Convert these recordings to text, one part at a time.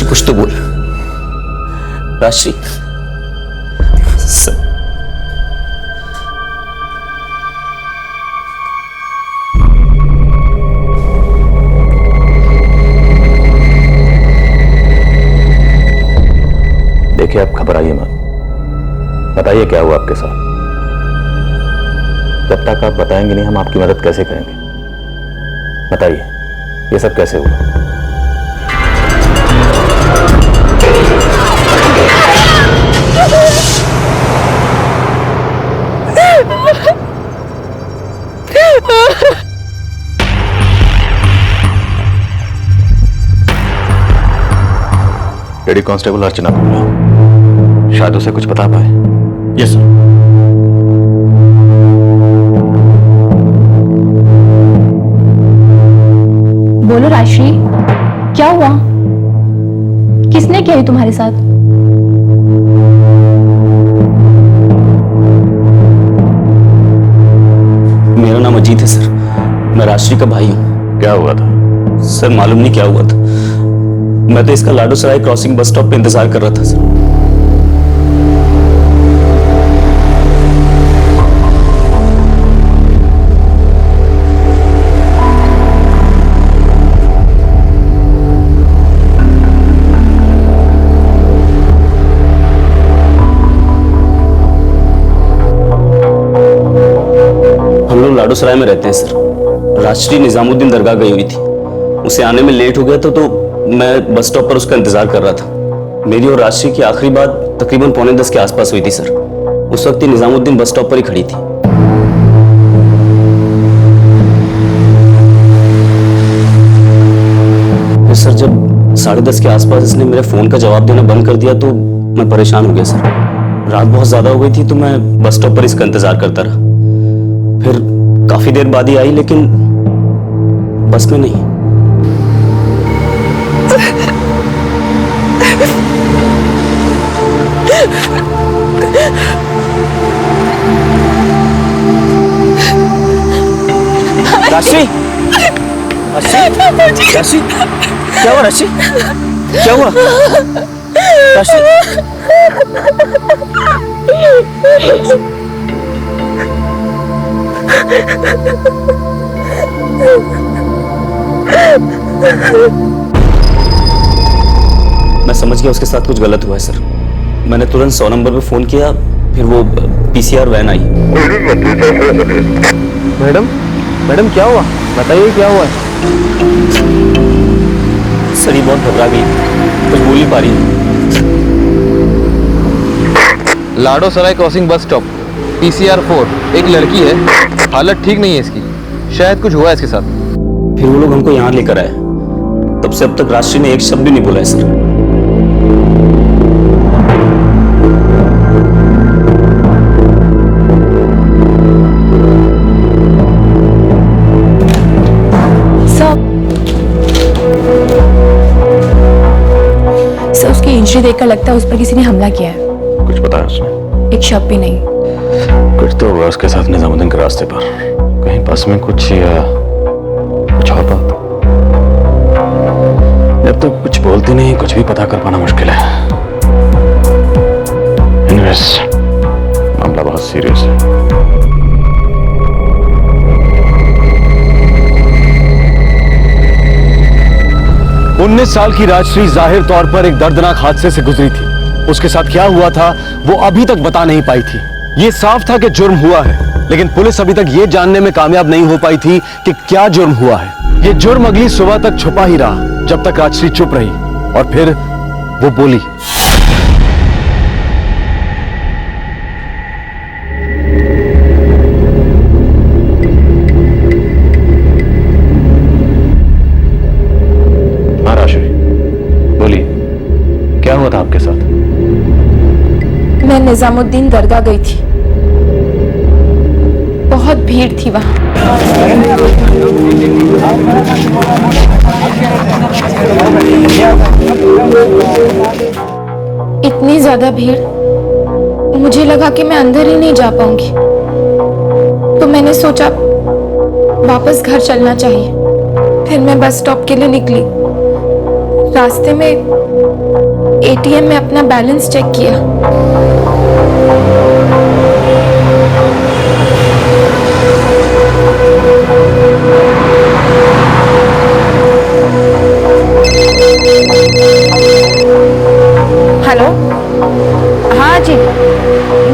राजश्री कुछ तो बोल। राजश्री सर, देखिए आप घबराइए मत, बताइए क्या हुआ आपके साथ। जब तक आप बताएंगे नहीं हम आपकी मदद कैसे करेंगे। बताइए ये सब कैसे हुआ। लेडी कांस्टेबल अर्चना बोल रहा हूं, शायद उसे कुछ बता पाए। Yes sir. बोलो राजश्री, क्या हुआ? किसने किया है तुम्हारे साथ? मेरा नाम अजीत है सर, मैं राजश्री का भाई हूं। क्या हुआ था? सर मालूम नहीं क्या हुआ था, मैं तो इसका लाडो सराय क्रॉसिंग बस स्टॉप पे इंतजार कर रहा था सर। हम लोग लाडो सराय में रहते हैं सर। राजश्री निजामुद्दीन दरगाह गई हुई थी, उसे आने में लेट हो गया था तो मैं बस स्टॉप पर उसका इंतजार कर रहा था। मेरी और राजश्री की आखिरी बात तकरीबन 9:45 के आसपास हुई थी सर। उस वक्त ही निजामुद्दीन बस स्टॉप पर ही खड़ी थी। फिर सर जब 10:30 के आसपास इसने मेरे फोन का जवाब देना बंद कर दिया तो मैं परेशान हो गया सर। रात बहुत ज्यादा हो गई थी तो मैं बस स्टॉप पर इसका इंतजार करता रहा। फिर काफी देर बाद ही आई लेकिन बस में नहीं। राशि, राशि, राशि, क्या हुआ राशि? क्या हुआ राशि? मैं समझ गया उसके साथ कुछ गलत हुआ है सर। मैंने तुरंत 100 नंबर पे फोन किया, फिर वो PCR when I. Madam, madam क्या हुआ? बताइए क्या हुआ? सर ये बहुत घबरा गई, कुछ बोल नहीं पा रही। लाडो सराय क्रॉसिंग बस स्टॉप, पीसीआर 4। एक लड़की है, हालत ठीक नहीं है इसकी, शायद कुछ हुआ है इसके साथ। फिर वो लोग हमको यहाँ लेकर आए। तब से अब तक राजश्री ने एक शब्द भी नहीं बोला है सर। सर उसकी इंजरी देखकर लगता है उस पर किसी ने हमला किया है। कुछ बताया उसने? एक शब्द भी नहीं। कुछ तो हुआ उसके साथ निजामुद्दीन के रास्ते पर, कहीं पास में कुछ या कुछ और बात। जब तक कुछ बोलती नहीं कुछ भी पता कर पाना मुश्किल है। एनीवेज, मामला बहुत सीरियस है। 19 साल की राजश्री जाहिर तौर पर एक दर्दनाक हादसे से गुजरी थी। उसके साथ क्या हुआ था वो अभी तक बता नहीं पाई थी। ये साफ था कि जुर्म हुआ है, लेकिन पुलिस अभी तक ये जानने में कामयाब नहीं हो पाई थी कि क्या जुर्म हुआ है। ये जुर्म अगली सुबह तक छुपा ही रहा, जब तक राजश्री चुप रही और फिर वो बोली। हाँ राजश्री, बोलिए क्या हुआ था आपके साथ? मैं निजामुद्दीन दरगाह गई थी, बहुत भीड़ थी वहां। इतनी ज्यादा भीड़, मुझे लगा कि मैं अंदर ही नहीं जा पाऊंगी, तो मैंने सोचा वापस घर चलना चाहिए। फिर मैं बस स्टॉप के लिए निकली। रास्ते में एटीएम में अपना बैलेंस चेक किया। हेलो, हाँ जी,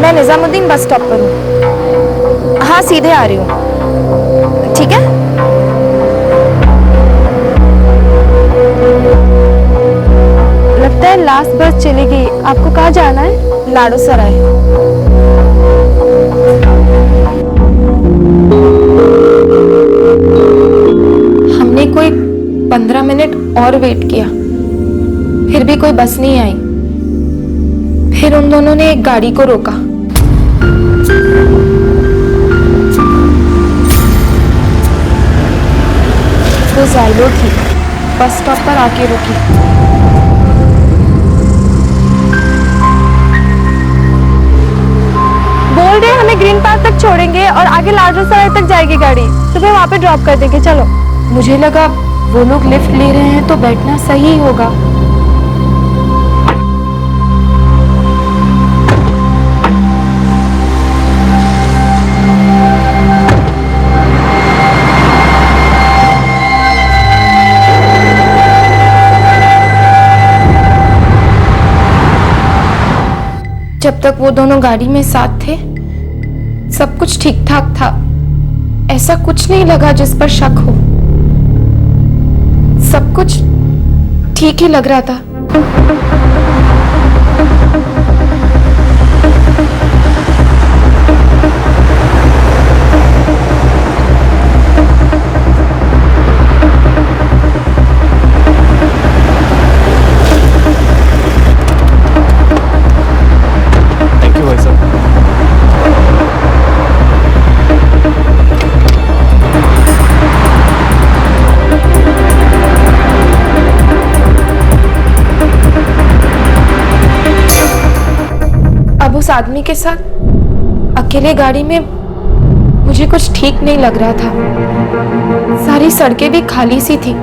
मैं निजामुद्दीन बस स्टॉप पर हूँ। हाँ, सीधे आ रही हूँ। ठीक है। लगता है लास्ट बस चलेगी। आपको कहाँ जाना है? लाडो सराय। हमने कोई 15 मिनट और वेट किया, फिर भी कोई बस नहीं आई। फिर उन दोनों ने एक गाड़ी को रोका। वो जाइलो थी, बस स्टॉप पर आके रुकी। बोल रहे हमें ग्रीन पार्क तक छोड़ेंगे और आगे लाडो सराय तक जाएगी गाड़ी, तो फिर वहां पे ड्रॉप कर देंगे। चलो। मुझे लगा वो लोग लिफ्ट ले रहे हैं तो बैठना सही होगा। जब तक वो दोनों गाड़ी में साथ थे, सब कुछ ठीक ठाक था। ऐसा कुछ नहीं लगा जिस पर शक हो। सब कुछ ठीक ही लग रहा था। थैंक यू भाई साहब। अब उस आदमी के साथ अकेले गाड़ी में मुझे कुछ ठीक नहीं लग रहा था। सारी सड़कें भी खाली सी थी।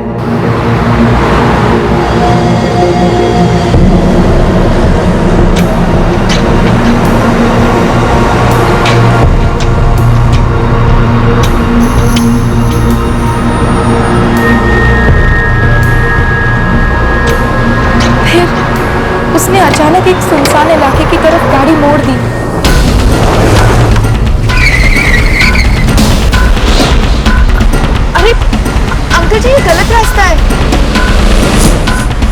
फिर उसने अचानक एक सुनसान इलाके की तरफ गाड़ी मोड़ दी। अरे अंकल जी, ये गलत रास्ता है।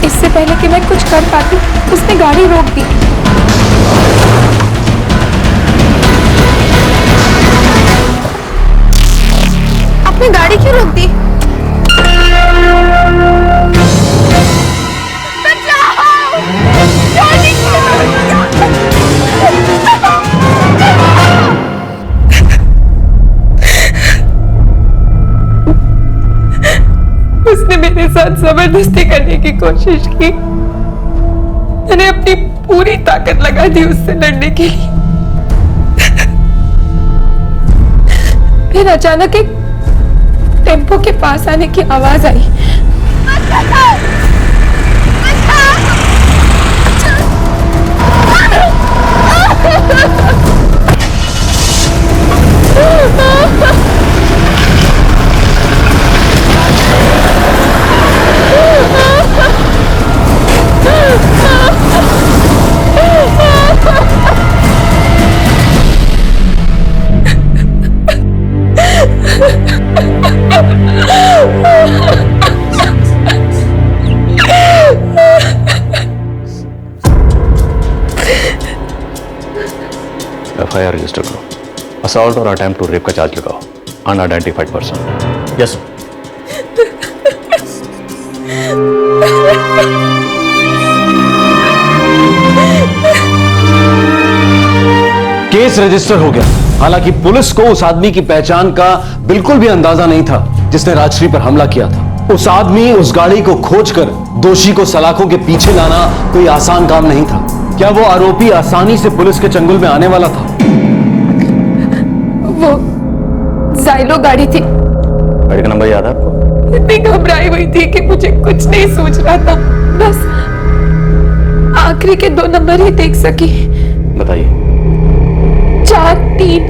इससे पहले कि मैं कुछ कर पाती, उसने गाड़ी रोक दी। आपने गाड़ी क्यों रोक दी? उसने मेरे साथ जबरदस्ती करने की कोशिश की। मैंने अपनी पूरी ताकत लगा दी उससे लड़ने के लिए। फिर अचानक एक टेम्पो के पास आने की आवाज आई। एफआईआर रजिस्टर करो। असॉल्ट और अटेम्प्ट टू रेप का चार्ज लगाओ। Unidentified person. Yes. Case register हो गया। हालांकि पुलिस को उस आदमी की पहचान का बिल्कुल भी अंदाजा नहीं था जिसने राजश्री पर हमला किया था। उस आदमी, उस गाड़ी को खोजकर दोषी को सलाखों के पीछे लाना कोई आसान काम नहीं था। क्या वो आरोपी आसानी से पुलिस के चंगुल में आने वाला था? वो जाइलो गाड़ी थी। गाड़ी का नंबर याद है आपको? इतनी घबराई हुई थी कि मुझे कुछ नहीं सूझ रहा था। बस आखिरी के 2 नंबर ही देख सकी। बताइए। 4-3।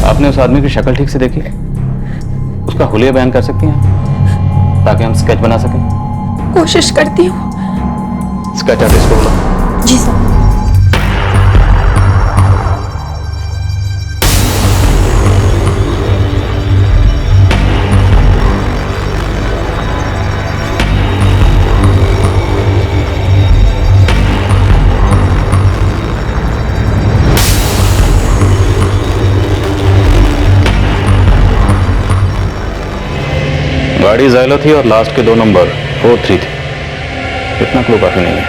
आपने उस आदमी की शक्ल ठीक से देखी? उसका हुलिया बयान कर सकती हैं ताकि हम स्केच बना सकें? कोशिश करती हूँ। स्केच आर्टिस्ट को बुलाओ। जी सर। गाड़ी ज़ैलो थी और लास्ट के 2 नंबर 4-3 थे। इतना क्लू काफी नहीं है।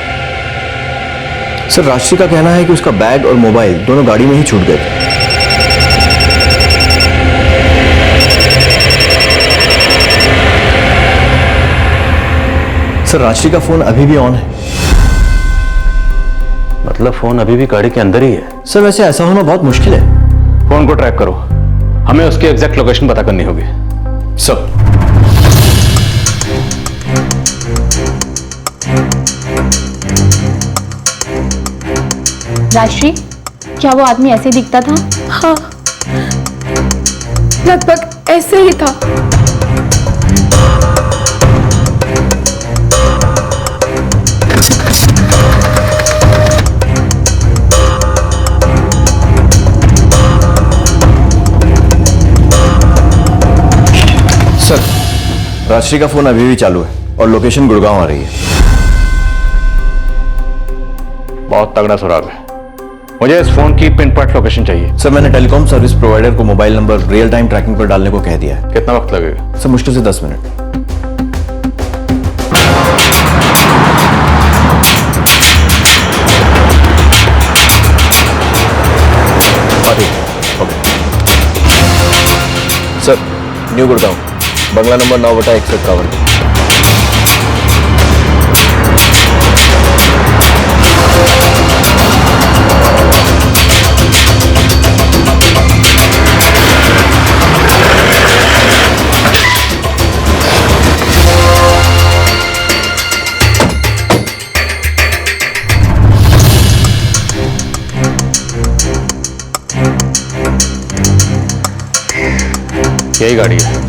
सर राशि का कहना है कि उसका बैग और मोबाइल दोनों गाड़ी में ही छूट गए थे। सर राशि का फोन अभी भी ऑन है। मतलब फोन अभी भी गाड़ी के अंदर ही है? सर वैसे ऐसा होना बहुत मुश्किल है। फोन को ट्रैक करो, हमें उसकी एग्जैक्ट लोकेशन पता करनी होगी। सर राजश्री, क्या वो आदमी ऐसे दिखता था? हाँ, लगभग ऐसे ही था। सर राशि का फोन अभी भी चालू है और लोकेशन गुड़गांव आ रही है। बहुत तगड़ा सुराग है, मुझे इस फोन की पिन पॉइंट लोकेशन चाहिए। सर मैंने टेलीकॉम सर्विस प्रोवाइडर को mobile number real time tracking पर डालने को कह दिया है। कितना वक्त लगेगा? सर मुश्किल से 10 मिनट। सर न्यू गुड़गांव, बंगला नंबर 9/151। यही गाड़ी है।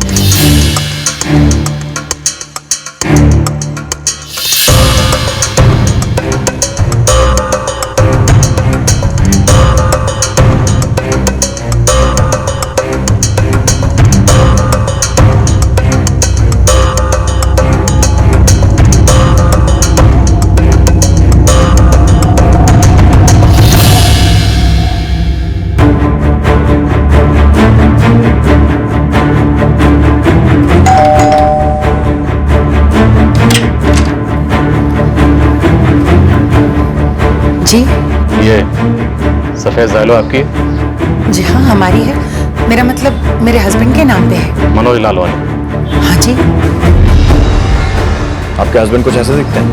जी ये सफेद ज़ैलो आपकी है? जी हाँ हमारी है। मेरा मतलब मेरे हस्बैंड के नाम पे है। मनोज लालवानी। हाँ जी। आपके हस्बैंड कुछ ऐसे दिखते हैं?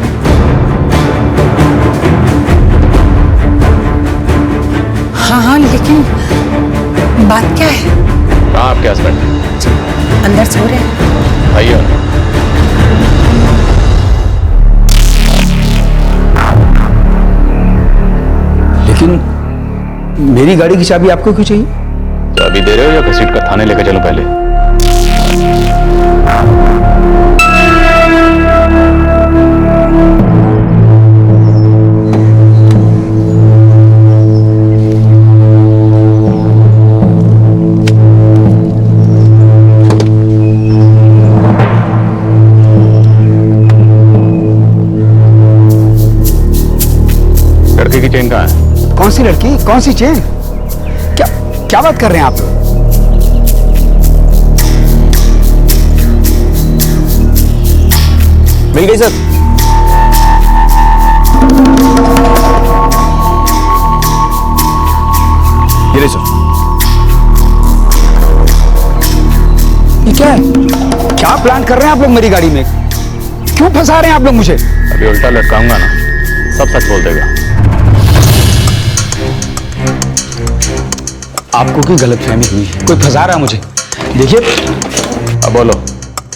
हाँ हाँ लेकिन बात क्या है? कहाँ आपके हस्बैंड? अंदर सो रहे हैं। आइए। लेकिन मेरी गाड़ी की चाबी आपको क्यों चाहिए? चाबी दे रहे हो या घसीट कर थाने लेकर चलो पहले? लड़के की चेन कहाँ है? कौन सी लड़की, कौन सी चेन? क्या क्या बात कर रहे हैं आप? मिल गई सर। ये रही सर। ये क्या है? क्या प्लान कर रहे हैं आप लोग मेरी गाड़ी में? क्यों फंसा रहे हैं आप लोग मुझे? अभी उल्टा लटकाऊंगा ना, सब सच बोल देगा। आपको क्यों गलतफहमी हुई है? कोई फंसा रहा है मुझे? देखिए, अब बोलो,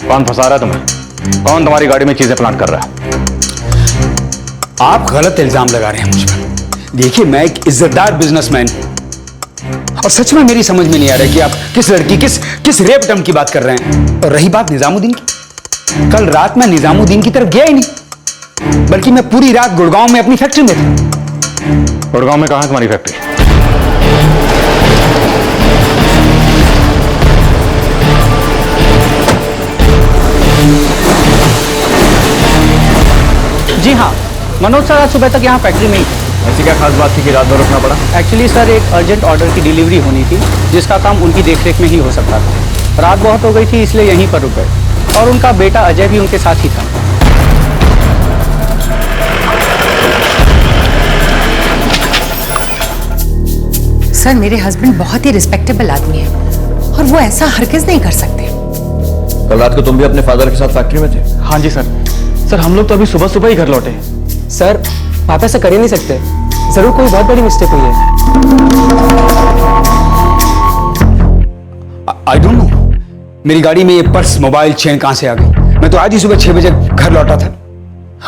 कौन फंसा रहा है तुम्हें? कौन तुम्हारी गाड़ी में चीजें प्लांट कर रहा है? आप गलत इल्जाम लगा रहे हैं मुझ पर। देखिए, मैं एक इज्जतदार बिजनेसमैन हूं और सच में मेरी समझ में नहीं आ रहा कि आप किस लड़की, किस रेप अटेम्प्ट की बात कर रहे हैं। और रही बात निजामुद्दीन की, कल रात मैं निजामुद्दीन की तरफ गया ही नहीं, बल्कि मैं पूरी रात गुड़गांव में अपनी फैक्ट्री में था। गुड़गांव में कहाँ है तुम्हारी फैक्ट्री? जी हाँ, मनोज सर आज सुबह तक यहाँ फैक्ट्री में ही थे। ऐसी क्या खास बात थी कि रात भर रुकना पड़ा? एक्चुअली सर एक अर्जेंट ऑर्डर की डिलीवरी होनी थी, जिसका काम उनकी देखरेख में ही हो सकता था। रात बहुत हो गई थी, इसलिए यहीं पर रुक गए और उनका बेटा अजय भी उनके साथ ही था। सर, मेरे हस्बैंड बहुत ही रिस्पेक्टेबल आदमी है और वो ऐसा हरगिज नहीं कर सकते। कल रात को तुम भी अपने फादर के साथ फैक्ट्री में थे? हाँ जी सर। सर हम लोग तो अभी सुबह सुबह ही घर लौटे। सर आप ऐसा कर ही नहीं सकते, जरूर कोई बहुत बड़ी मिस्टेक हुई है। आई डोंट नो, मेरी गाड़ी में ये पर्स, मोबाइल, चेन कहां से आ गई? मैं तो आज ही सुबह 6 बजे घर लौटा था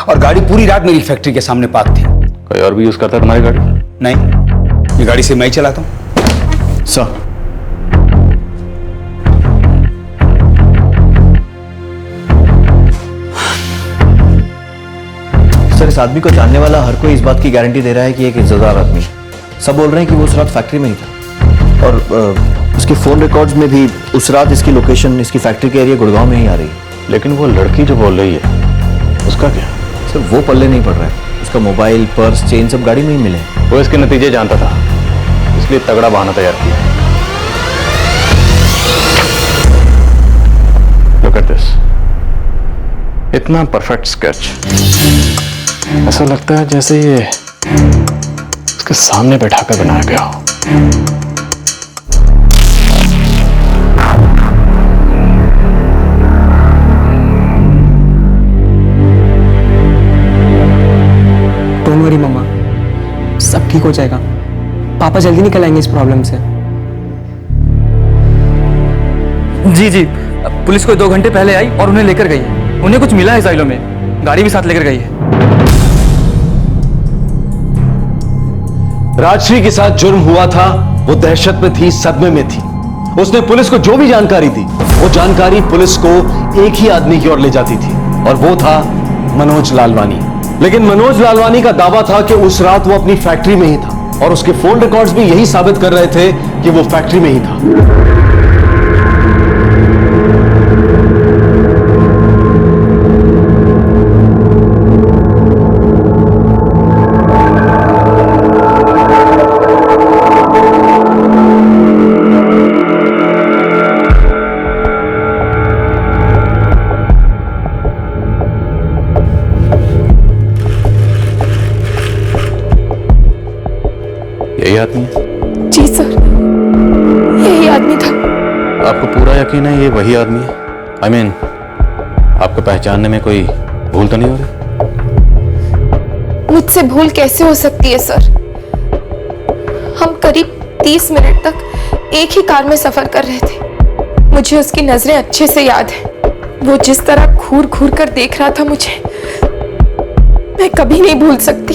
और गाड़ी पूरी रात मेरी फैक्ट्री के सामने पार्क थी। कोई और भी यूज करता है तुम्हारी गाड़ी? नहीं, ये गाड़ी से मैं ही चलाता हूं। सर, इस आदमी को जानने वाला हर कोई इस बात की गारंटी दे रहा है कि एक इज्जतदार आदमी है। सब बोल रहे हैं कि वो उस रात फैक्ट्री में ही था और उसके फोन रिकॉर्ड्स में भी उस रात इसकी लोकेशन, इसकी फैक्ट्री के एरिया गुड़गांव में ही आ रही है। लेकिन वो लड़की जो बोल रही है, उसका क्या? सर वो पल्ले नहीं पड़ रहा है। उसका मोबाइल, पर्स, चेन सब गाड़ी में ही मिले। वो इसके नतीजे जानता था, इसलिए तगड़ा बहाना तैयार किया। Look at this. इतना परफेक्ट स्केच, ऐसा लगता है जैसे ये उसके सामने बैठाकर बनाया गया हो। डोंट वरी मम्मा, सब ठीक हो जाएगा। पापा जल्दी निकल आएंगे इस प्रॉब्लम से। जी जी, पुलिस कोई 2 घंटे पहले आई और उन्हें लेकर गई है। उन्हें कुछ मिला है साइलो में, गाड़ी भी साथ लेकर गई है। राजश्री के साथ जुर्म हुआ था, वो दहशत में थी, सदमे में थी। उसने पुलिस को जो भी जानकारी दी, वो जानकारी पुलिस को एक ही आदमी की ओर ले जाती थी और वो था मनोज लालवानी। लेकिन मनोज लालवानी का दावा था कि उस रात वो अपनी फैक्ट्री में ही था और उसके फोन रिकॉर्ड्स भी यही साबित कर रहे थे कि वो फैक्ट्री में ही था। यही आदमी है? जी सर, यही आदमी था। आपको पूरा यकीन है ये वही आदमी है? I mean, आपको पहचानने में कोई भूल तो नहीं हो रही? मुझसे भूल कैसे हो सकती है सर? हम करीब 30 मिनट तक एक ही कार में सफर कर रहे थे। मुझे उसकी नजरें अच्छे से याद है। वो जिस तरह घूर घूर कर देख रहा था मुझे, मैं कभी नहीं भूल सकती।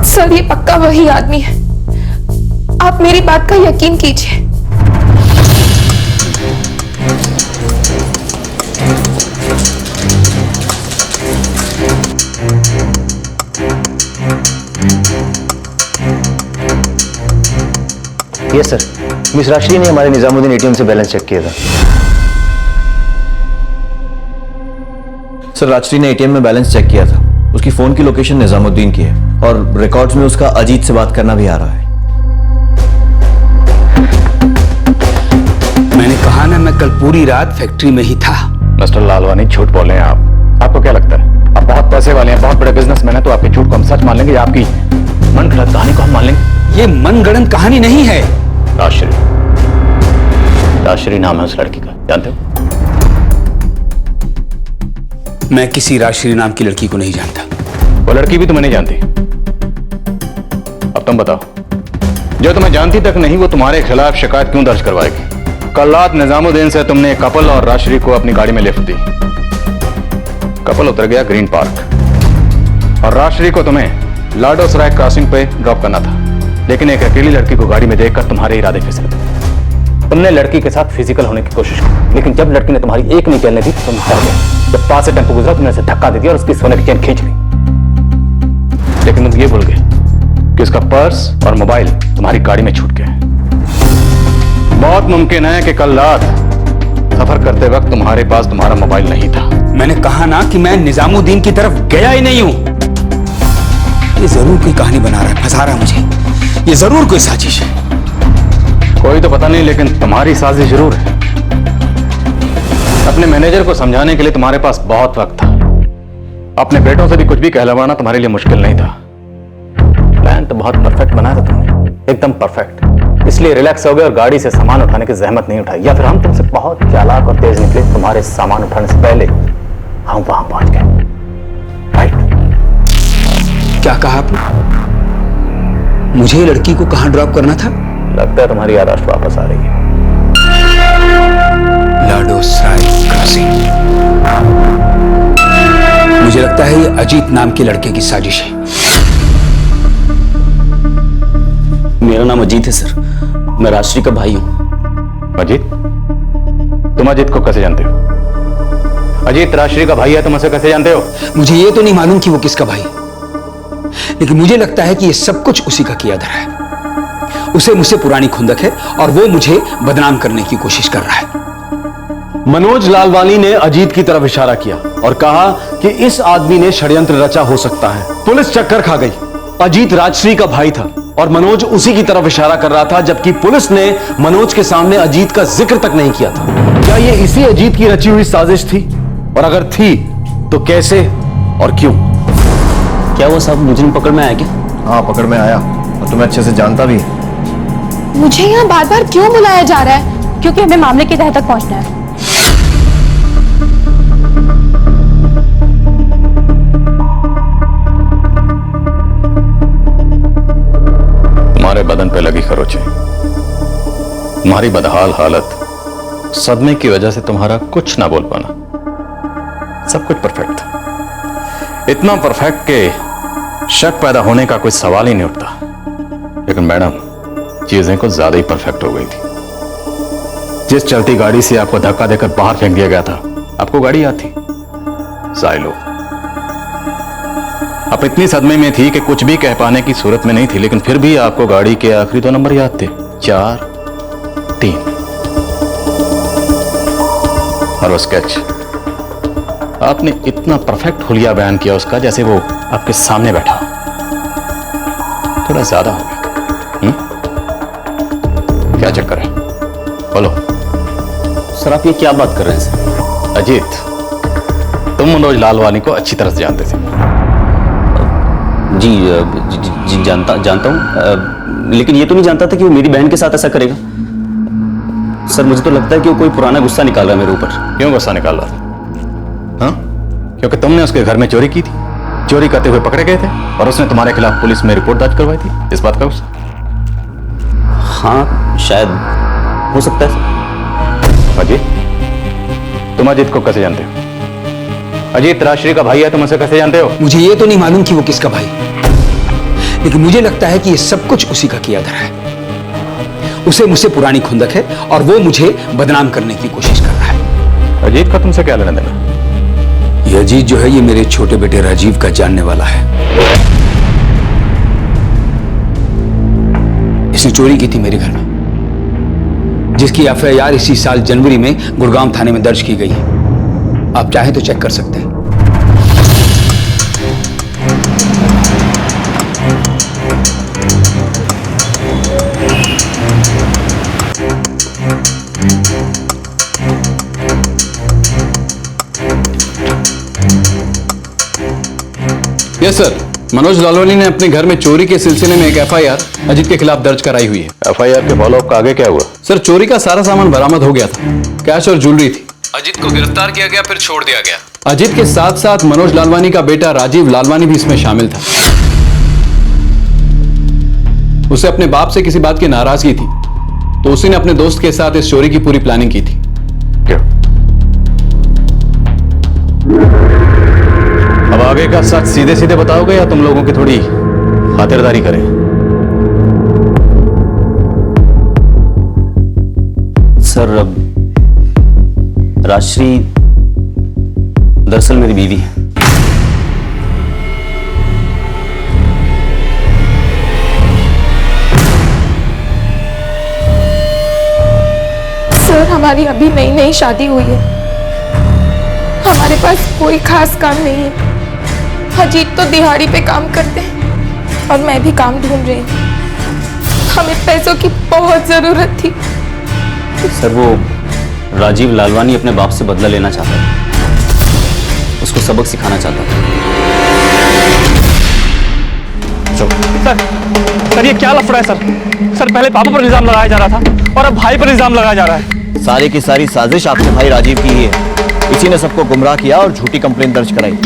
सर ये पक्का वही आदमी है, आप मेरी बात का यकीन कीजिए। यस सर, मिस राजश्री ने हमारे निजामुद्दीन एटीएम से बैलेंस चेक किया था। सर राजश्री ने एटीएम में बैलेंस चेक किया था। उसकी फोन की लोकेशन निजामुद्दीन की है और रिकॉर्ड्स में उसका अजीत से बात करना भी आ रहा है। मैंने कहा ना, मैं कल पूरी रात फैक्ट्री में ही था। मिस्टर लालवानी, झूठ बोल रहे हैं आप। आपको क्या लगता है आप बहुत पैसे वाले हैं, बहुत बड़े बिजनेसमैन हैं, तो आपके झूठ को हम सच मान लेंगे या आपकी मनगढ़ंत कहानी को हम मान लेंगे? ये मनगढ़ंत कहानी नहीं है। राजश्री, राजश्री नाम है उस लड़की का, जानते हो? मैं किसी राजश्री नाम की लड़की को नहीं जानता। वो लड़की भी तुम्हें नहीं जानती। अब तुम बताओ, जो तुम्हें जानती तक नहीं वो तुम्हारे खिलाफ शिकायत क्यों दर्ज करवाएगी? कल रात निजामुद्दीन से तुमने कपल और राजश्री को अपनी गाड़ी में लिफ्ट दी। कपल उतर गया ग्रीन पार्क और राजश्री को तुम्हें लाडो सराय क्रॉसिंग पे ड्रॉप करना था, लेकिन एक अकेली लड़की को गाड़ी में देखकर तुम्हारे इरादे फिसले। तुमने लड़की के साथ फिजिकल होने की कोशिश की, लेकिन जब लड़की ने तुम्हारी एक नहीं चलने दी तुम डर गए। जब पास से टेंपो गुजरा तुमने उसे धक्का दे दिया और उसकी सोने की चेन खींच ली। लेकिन तुम ये भूल गए कि उसका पर्स और मोबाइल तुम्हारी गाड़ी में छूट गए। बहुत मुमकिन है कि कल रात सफर करते वक्त तुम्हारे पास तुम्हारा मोबाइल नहीं था। मैंने कहा ना कि मैं निजामुद्दीन की तरफ गया ही नहीं हूं। ये जरूर कोई कहानी बना रहा है, फंसा रहा है मुझे। ये जरूर कोई साजिश है। कोई तो पता नहीं, लेकिन तुम्हारी साजिश जरूर है। अपने मैनेजर को समझाने के लिए तुम्हारे पास बहुत वक्त था। अपने बेटों से भी कुछ भी कहलवाना तुम्हारे लिए मुश्किल नहीं था। प्लान तो बहुत परफेक्ट बनाया था तुमने, एकदम परफेक्ट। इसलिए रिलैक्स हो गए और गाड़ी से सामान उठाने की जहमत नहीं उठाई, या फिर हम तुमसे बहुत चालाक और तेज निकले, तुम्हारे सामान उठाने से पहले हम वहां पहुंच गए। राइट? क्या कहा आपने? मुझे लड़की को कहां ड्रॉप करना था? लगता है तुम्हारी याददाश्त वापस आ रही है। लाडो सराय क्रॉसिंग। मुझे लगता है ये अजीत नाम के लड़के की साजिश है। मेरा नाम अजीत है सर, मैं राजश्री का भाई हूं। अजीत? तुम अजीत को कैसे जानते हो? अजीत राजश्री का भाई है, तुम उसे कैसे जानते हो? मुझे ये तो नहीं मालूम कि वो किसका भाई, लेकिन मुझे लगता है कि ये सब कुछ उसी का किया धरा है। उसे मुझसे पुरानी खुंदक है और वो मुझे बदनाम करने की कोशिश कर रहा है। मनोज लालवानी ने अजीत की तरफ इशारा किया और कहा कि इस आदमी ने षड्यंत्र रचा हो सकता है। पुलिस चक्कर खा गई। अजीत राजश्री का भाई था और मनोज उसी की तरफ इशारा कर रहा था, जबकि पुलिस ने मनोज के सामने अजीत का जिक्र तक नहीं किया था। क्या ये इसी अजीत की रची हुई साजिश थी? और अगर थी तो कैसे और क्यों? क्या वो साहब मुजरिम पकड़ में आया क्या? हाँ, पकड़ में आया और तुम्हें अच्छे से जानता भी है। मुझे यहाँ बार बार क्यों बुलाया जा रहा है? क्योंकि हमें मामले की तह तक पहुंचना है। तुम्हारे बदन पे लगी खरोंचें, तुम्हारी बदहाल हालत, सदमे की वजह से तुम्हारा कुछ ना बोल पाना, सब कुछ परफेक्ट था। इतना परफेक्ट कि शक पैदा होने का कोई सवाल ही नहीं उठता। लेकिन मैडम, चीजें कुछ ज्यादा ही परफेक्ट हो गई थी। जिस चलती गाड़ी से आपको धक्का देकर बाहर फेंक दिया गया था, आपको गाड़ी याद थी? साइलो। आप इतनी सदमे में थी कि कुछ भी कह पाने की सूरत में नहीं थी, लेकिन फिर भी आपको गाड़ी के आखिरी 2 नंबर याद थे, 4, 3। और वो स्केच, आपने इतना परफेक्ट हुलिया बयान किया उसका जैसे वो आपके सामने बैठा। थोड़ा ज्यादा हो गया। क्या चक्कर है? बोलो। सर आप ये क्या बात कर रहे हैं सर? अजीत, तुम मनोज लालवानी को अच्छी तरह से जानते थे। जी जानता हूँ, लेकिन ये तो नहीं जानता था कि वो मेरी बहन के साथ ऐसा करेगा। सर मुझे तो लगता है कि वो कोई पुराना गुस्सा निकाल रहा है मेरे ऊपर। क्यों गुस्सा निकाल रहा था? हाँ? क्योंकि तुमने उसके घर में चोरी की थी, चोरी करते हुए पकड़े गए थे और उसने तुम्हारे खिलाफ पुलिस में रिपोर्ट दर्ज करवाई थी। इस बात का गुस्सा? हाँ शायद हो सकता है। अजीत, तुम अजीत को कैसे जानते हो? अजीत राजश्री का भाई है, तुम उसे कैसे जानते हो? मुझे ये तो नहीं मालूम कि वो किसका भाई, लेकिन मुझे लगता है कि ये सब कुछ उसी का किया धरा है। उसे मुझसे पुरानी खुंदक है और वो मुझे बदनाम करने की कोशिश कर रहा है। अजीत का तुमसे क्या लेना देना? ये अजीत जो है ये मेरे छोटे बेटे राजीव का जानने वाला है। इसने चोरी की थी मेरे घर में, जिसकी एफआईआर इसी साल जनवरी में गुड़गांव थाने में दर्ज की गई है। आप चाहें तो चेक कर सकते हैं। यस सर, मनोज लालवानी ने अपने घर में चोरी के सिलसिले में एक एफआईआर अजीत के खिलाफ दर्ज कराई हुई है। एफआईआर के फॉलोअप का आगे क्या हुआ? सर चोरी का सारा सामान बरामद हो गया था, कैश और ज्वेलरी थी। अजीत को गिरफ्तार किया गया, फिर छोड़ दिया गया। अजीत के साथ साथ मनोज लालवानी का बेटा राजीव लालवानी भी इसमें शामिल था। उसे अपने बाप से किसी बात की नाराजगी थी, तो उसी ने अपने दोस्त के साथ इस चोरी की पूरी प्लानिंग की थी। क्या? अब आगे का सच सीधे सीधे बताओगे या तुम लोगों की थोड़ी खातिरदारी करें? सर, अब राजश्री दरअसल मेरी बीवी है। सर, हमारी अभी नई नई शादी हुई है। हमारे पास कोई खास काम नहीं है। अजीत तो दिहाड़ी पे काम करते हैं और मैं भी काम ढूंढ रही हूँ। हमें पैसों की बहुत जरूरत थी। सर, वो राजीव लालवानी अपने बाप से बदला लेना चाहता है, उसको सबक सिखाना चाहता है। सर ये क्या लफड़ा है सर? सर पहले पापा पर इल्जाम लगाया जा रहा था और अब भाई पर इल्जाम लगाया जा रहा है। सारी की सारी साजिश आपके भाई राजीव की ही है। इसी ने सबको गुमराह किया और झूठी कंप्लेंट दर्ज कराई।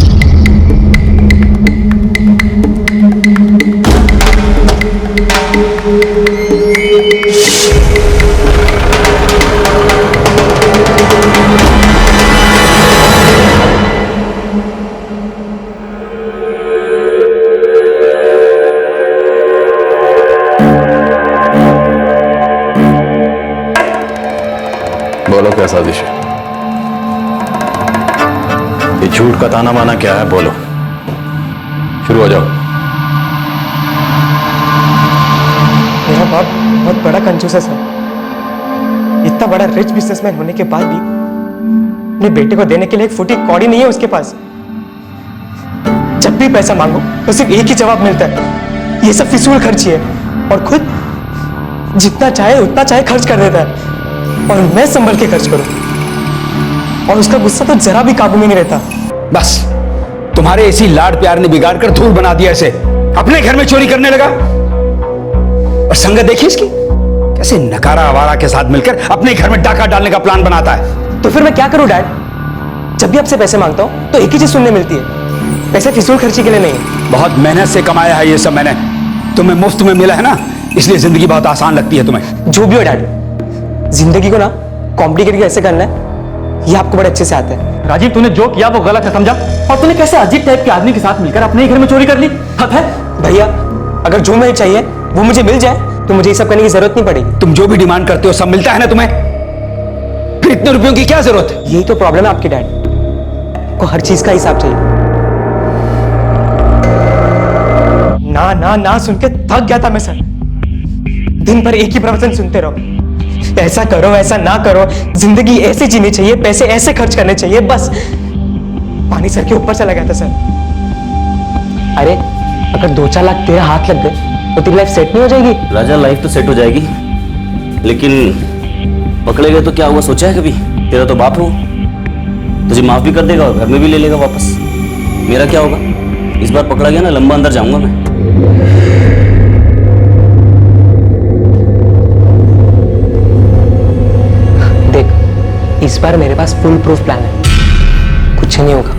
बोलो क्या साजिश है? ये झूठ का ताना माना क्या है? बोलो, शुरू हो जाओ। मेरा बाप बहुत बड़ा कंजूस है सर। इतना बड़ा रिच बिजनेसमैन होने के बाद भी अपने बेटे को देने के लिए एक फुटी कौड़ी नहीं है उसके पास। जब भी पैसा मांगो तो सिर्फ एक ही जवाब मिलता है, ये सब फिजूल खर्ची है, और खुद जितना चाहे उतना चाहे खर्च कर देता है और मैं संभल के खर्च करूं, और उसका गुस्सा तो जरा भी काबू में नहीं रहता। बस तुम्हारे इसी लाड प्यार ने बिगाड़ कर धूल बना दिया इसे। अपने घर में चोरी करने लगा। और संगत देखी इसकी, कैसे नकारा आवारा के साथ मिलकर अपने घर में डाका डालने का प्लान बनाता है। तो फिर मैं क्या करूं डैड? जब भी आपसे पैसे मांगता हूं तो एक ही चीज सुनने मिलती है, पैसे फिजूल खर्ची के लिए नहीं। बहुत मेहनत से कमाया है ये सब मैंने, तुम्हें मुफ्त में मिला है ना, इसलिए जिंदगी बहुत आसान लगती है तुम्हें। जो भी हो डैड, जिंदगी को ना कॉम्प्लिकेट कैसे करना है ये आपको बड़े अच्छे से आता है। राजीव तूने जो किया वो गलत है, समझा? और तूने कैसे अजीब टाइप के आदमी के साथ मिलकर अपने ही घर में चोरी कर ली? हद है भैया, अगर जो मुझे चाहिए वो मुझे मिल जाए तो मुझे ये सब करने की जरूरत नहीं पड़ेगी। तुम जो भी डिमांड करते हो सब मिलता है ना तुम्हें, फिर इतने रुपयों की क्या जरूरत है? यही तो प्रॉब्लम है आपकी डैड को, हर चीज का हिसाब चाहिए। ना ना ना सुन के थक गया था मैं सर। दिन भर एक ही प्रवचन सुनते रहो, ऐसा करो ऐसा ना करो, जिंदगी ऐसे जीनी चाहिए, पैसे ऐसे खर्च करने चाहिए, बस पानी सर के ऊपर चला गया था सर। अरे अगर 2-4 लाख तेरा हाथ लग गए तो तेरी लाइफ सेट नहीं हो जाएगी? राजा, लाइफ तो सेट हो जाएगी, लेकिन पकड़े गए तो क्या हुआ? सोचा है कभी? तेरा तो बाप हो, तुझे माफ भी कर देगा और घर में भी ले लेगा वापस। मेरा क्या होगा? इस बार पकड़ा गया ना, लंबा अंदर जाऊंगा मैं। देख, इस बार मेरे पास फुल प्रूफ प्लान है, कुछ नहीं होगा।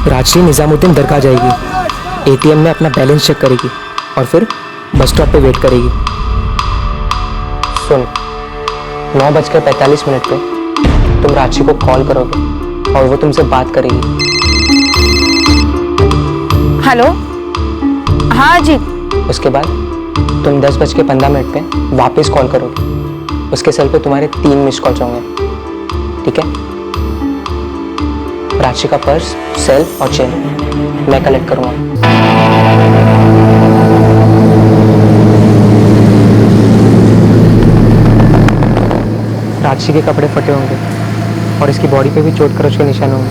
राजश्री निजामुद्दीन दरगाह जाएगी, एटीएम में अपना बैलेंस चेक करेगी और फिर बस स्टॉप पे वेट करेगी। सुन, 9:45 पे तुम राजश्री को कॉल करोगे और वो तुमसे बात करेगी। हेलो, हाँ जी। उसके बाद तुम 10:15 पे वापस कॉल करोगे। उसके सेल पे तुम्हारे 3 मिस कॉल्स होंगे, ठीक है? राशि का पर्स, सेल और चेन मैं कलेक्ट करूंगा। राशि के कपड़े फटे होंगे और इसकी बॉडी पे भी चोट खरोच के निशान होंगे।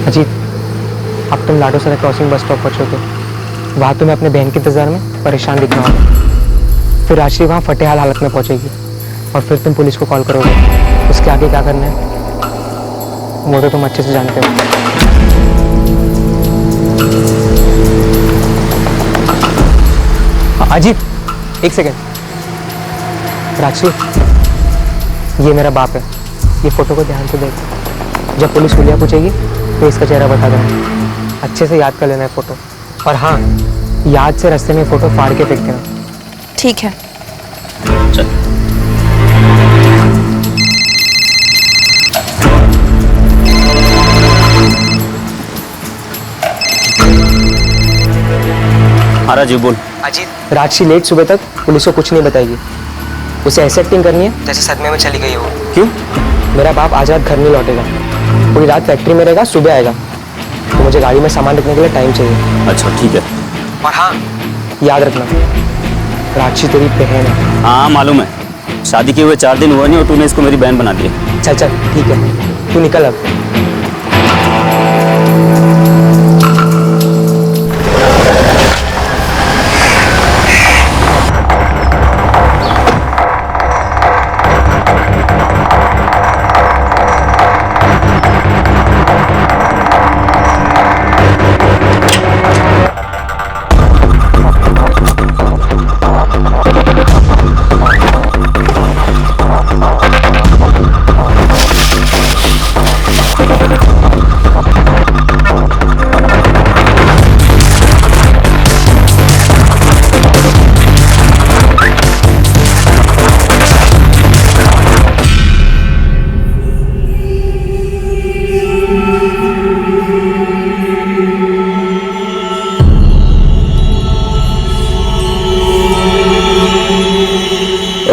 अजीत, अब तुम लाडोसरा क्रॉसिंग बस स्टॉप पहुंचोगे। वहां तुम्हें अपने बहन के इंतजार में परेशान दिखना होगा। फिर राशि वहां फटे हालत में पहुंचेगी और फिर तुम पुलिस को कॉल करोगे। उसके आगे क्या करना है वो तो तुम अच्छे से जानते हो। अजीत, एक सेकेंड। राजश्री, ये मेरा बाप है, ये फोटो को ध्यान से देख। जब पुलिस उलिया पूछेगी तो इसका चेहरा बता देना। अच्छे से याद कर लेना है फोटो। और हाँ, याद से रास्ते में फोटो फाड़ के फेंक देना। ठीक है। चल। हाँ राजीव बोल। अजीत, राजश्री लेट सुबह तक पुलिस को कुछ नहीं बताएगी। उसे ऐसे एक्टिंग करनी है जैसे सदमे में चली गई हो। क्यों? मेरा बाप आज रात घर नहीं लौटेगा, पूरी रात फैक्ट्री में रहेगा, सुबह आएगा। तो मुझे गाड़ी में सामान रखने के लिए टाइम चाहिए। अच्छा ठीक है। और हाँ, याद रखना राजश्री तेरी बहन है। हाँ मालूम है, शादी के हुए 4 दिन हुआ नहीं और तूने इसको मेरी बहन बना दिया। चल चल ठीक है, तू निकल अब।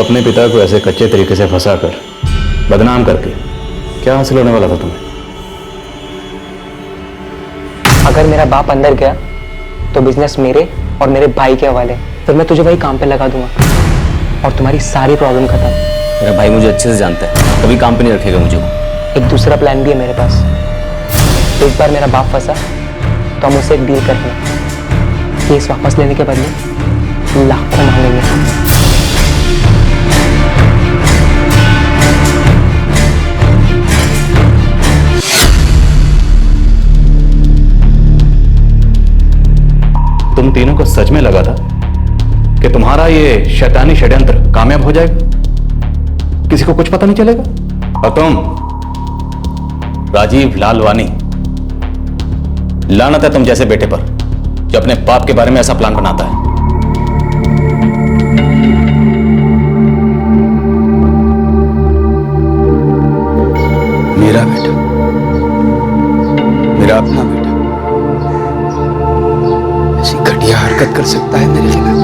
अपने पिता को ऐसे कच्चे तरीके से फंसाकर बदनाम करके क्या हासिल होने वाला था तुम्हें? अगर मेरा बाप अंदर गया तो बिजनेस मेरे और मेरे भाई के हवाले। फिर मैं तुझे वही काम पे लगा दूंगा और तुम्हारी सारी प्रॉब्लम खत्म। मेरा भाई मुझे अच्छे से जानता है, कभी काम पे नहीं रखेगा मुझे। एक दूसरा प्लान भी है मेरे पास। एक बार मेरा बाप फंसा तो हम उसे एक डील करते हैं। केस वापस लेने के बदले लाखों मांगेंगे। तुम तीनों को सच में लगा था कि तुम्हारा ये शैतानी षड्यंत्र कामयाब हो जाएगा, किसी को कुछ पता नहीं चलेगा? और तुम राजीव लालवानी, लानत है तुम जैसे बेटे पर जो अपने बाप के बारे में ऐसा प्लान बनाता है। मेरा बेटा, मेरा अपना बेटा ऐसी घटिया हरकत कर सकता है मेरे खिलाफ?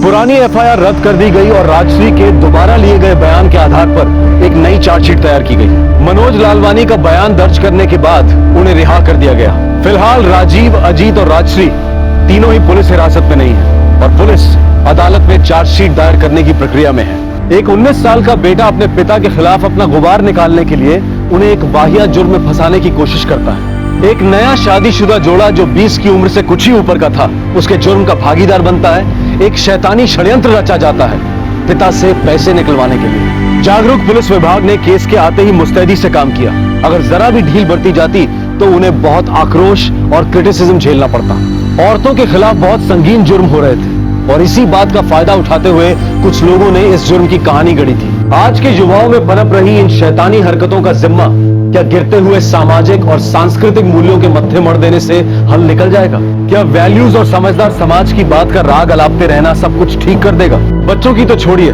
पुरानी एफआईआर रद्द कर दी गई और राजश्री के दोबारा लिए गए बयान के आधार पर एक नई चार्जशीट तैयार की गई। मनोज लालवानी का बयान दर्ज करने के बाद उन्हें रिहा कर दिया गया। फिलहाल राजीव, अजीत और राजश्री तीनों ही पुलिस हिरासत में नहीं है और पुलिस अदालत में चार्जशीट दायर करने की प्रक्रिया में है। एक 19 साल का बेटा अपने पिता के खिलाफ अपना गुबार निकालने के लिए उन्हें एक वाहियात जुर्म में फंसाने की कोशिश करता है। एक नया शादीशुदा जोड़ा जो 20 की उम्र से कुछ ही ऊपर का था, उसके जुर्म का भागीदार बनता है। एक शैतानी षड्यंत्र रचा जाता है पिता से पैसे निकलवाने के लिए। जागरूक पुलिस विभाग ने केस के आते ही मुस्तैदी से काम किया। अगर जरा भी ढील बरती जाती तो उन्हें बहुत आक्रोश और क्रिटिसिज्म झेलना पड़ता। औरतों के खिलाफ बहुत संगीन जुर्म हो रहे थे और इसी बात का फायदा उठाते हुए कुछ लोगों ने इस जुर्म की कहानी गढ़ी थी। आज के युवाओं में पनप रही इन शैतानी हरकतों का जिम्मा क्या गिरते हुए सामाजिक और सांस्कृतिक मूल्यों के मत्थे मड़ देने से हल निकल जाएगा? क्या वैल्यूज और समझदार समाज की बात का राग अलापते रहना सब कुछ ठीक कर देगा? बच्चों की तो छोड़िए,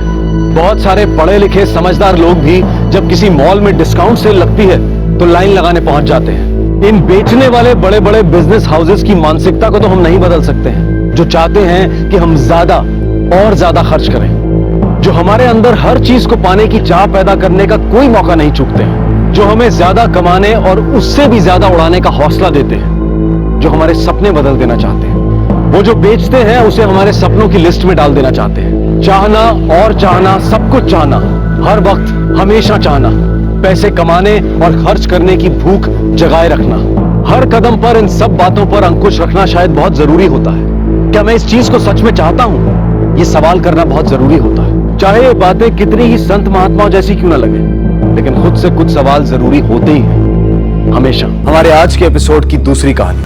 बहुत सारे पढ़े लिखे समझदार लोग भी जब किसी मॉल में डिस्काउंट सेल लगती है तो लाइन लगाने पहुंच जाते हैं। इन बेचने वाले बड़े बड़े बिजनेस हाउसेस की मानसिकता को तो हम नहीं बदल सकते हैं, जो चाहते हैं कि हम ज्यादा और ज्यादा खर्च करें, जो हमारे अंदर हर चीज को पाने की चाह पैदा करने का कोई मौका नहीं चूकते हैं, जो हमें ज्यादा कमाने और उससे भी ज्यादा उड़ाने का हौसला देते हैं, जो हमारे सपने बदल देना चाहते हैं। वो जो बेचते हैं उसे हमारे सपनों की लिस्ट में डाल देना चाहते हैं। चाहना और चाहना, सब कुछ चाहना, हर वक्त हमेशा चाहना, पैसे कमाने और खर्च करने की भूख जगाए रखना। हर कदम पर इन सब बातों पर अंकुश रखना शायद बहुत जरूरी होता है। क्या मैं इस चीज को सच में चाहता हूं? ये सवाल करना बहुत जरूरी होता है। चाहे ये बातें कितनी ही संत महात्माओं जैसी क्यों ना लगे, लेकिन खुद से कुछ सवाल जरूरी होते ही हैं, हमेशा। हमारे आज के एपिसोड की दूसरी कहानी।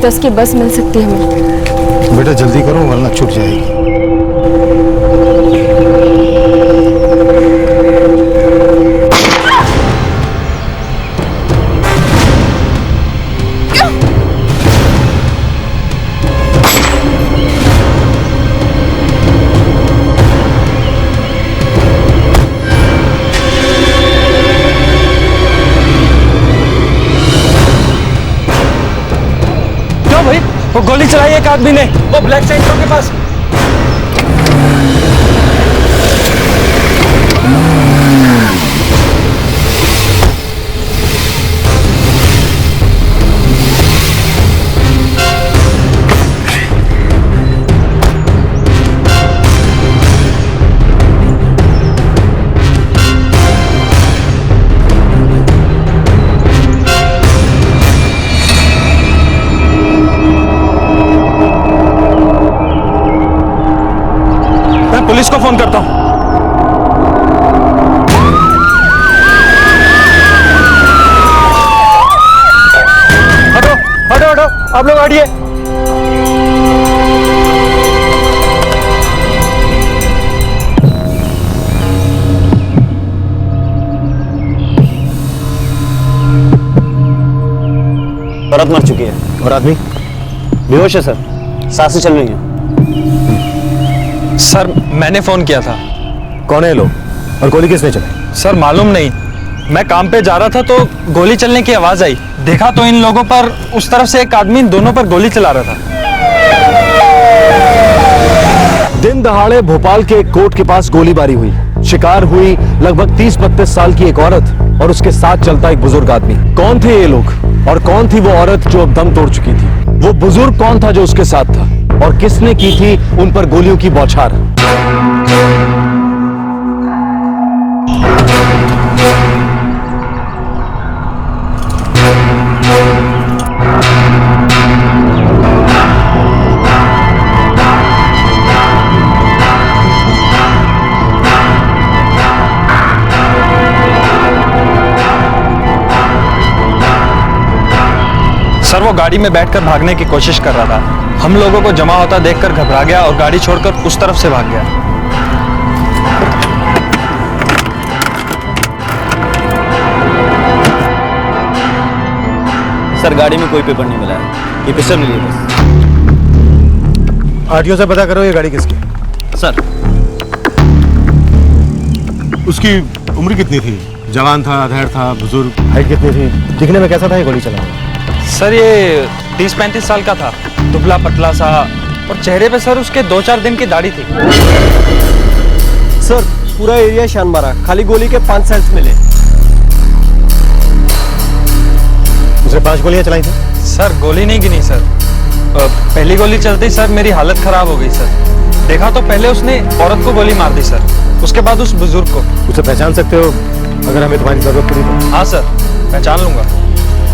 10 की बस मिल सकती है हमें? बेटा जल्दी करो वरना छूट जाएगी। वो गोली चलाई एक आदमी ने, वो ब्लैक सेंटर के पास। पुलिस को फोन करता हूं। हटो हटो हटो, आप लोग हटिए। औरत मर चुकी है और आदमी बेहोश है सर, सांसें चल रही हैं। सर मैंने फोन किया था। कौन है लोग और गोली किसने चलाई? सर मालूम नहीं, मैं काम पे जा रहा था तो गोली चलने की आवाज आई। देखा तो इन लोगों पर, उस तरफ से एक आदमी दोनों पर गोली चला रहा था। दिन दहाड़े भोपाल के एक कोर्ट के पास गोलीबारी हुई। शिकार हुई लगभग 30-32 साल की एक औरत और उसके साथ चलता एक बुजुर्ग आदमी। कौन थे ये लोग और कौन थी वो औरत जो अब दम तोड़ चुकी थी? वो बुजुर्ग कौन था जो उसके साथ था और किसने की थी उन पर गोलियों की बौछार? सर वो गाड़ी में बैठकर भागने की कोशिश कर रहा था। हम लोगों को जमा होता देखकर घबरा गया और गाड़ी छोड़कर उस तरफ से भाग गया। सर गाड़ी में कोई पेपर नहीं मिला है, ये पिस्टल मिली है बस। आरटीओ से पता करो ये गाड़ी किसकी है। सर उसकी उम्र कितनी थी? जवान था, अधेड़ था, बुजुर्ग? हाइट कितनी थी? दिखने में कैसा था ये गोली चला हुआ? सर ये 30-35 साल का था, दुबला पतला सा, और चेहरे पे सर उसके 2-4 दिन की दाढ़ी थी। सर पूरा एरिया शान मारा, खाली गोली के 5 सेल्स मिले। उसने 5 गोलियां चलाई थी? सर गोली नहीं गिनी सर। पहली गोली चलते ही सर मेरी हालत खराब हो गई सर। देखा तो पहले उसने औरत को गोली मार दी सर, उसके बाद उस बुजुर्ग को। उसे पहचान सकते हो अगर हमें तुम्हारी जरूरत पड़ी तो? हाँ सर पहचान लूंगा।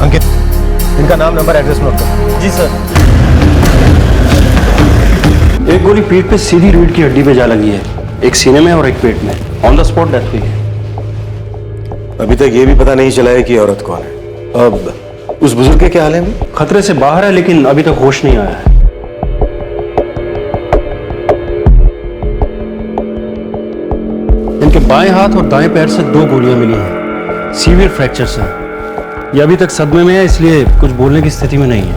अंकित इनका नाम, नंबर, एड्रेस नोट करो। जी सर। एक गोली पीठ पे सीधी रीढ़ की हड्डी पे जा लगी है, एक सीने में और एक पेट में। ऑन द स्पॉट डेथ हुई है। अभी तक ये भी पता नहीं चला है कि औरत कौन है। अब उस बुजुर्ग के क्या हाल है? खतरे से बाहर है लेकिन अभी तक होश नहीं आया है। इनके बाएं हाथ और दाएं पैर से 2 गोलियां मिली हैं। सीवियर फ्रैक्चर्स हैं। ये अभी तक सदमे में है इसलिए कुछ बोलने की स्थिति में नहीं है।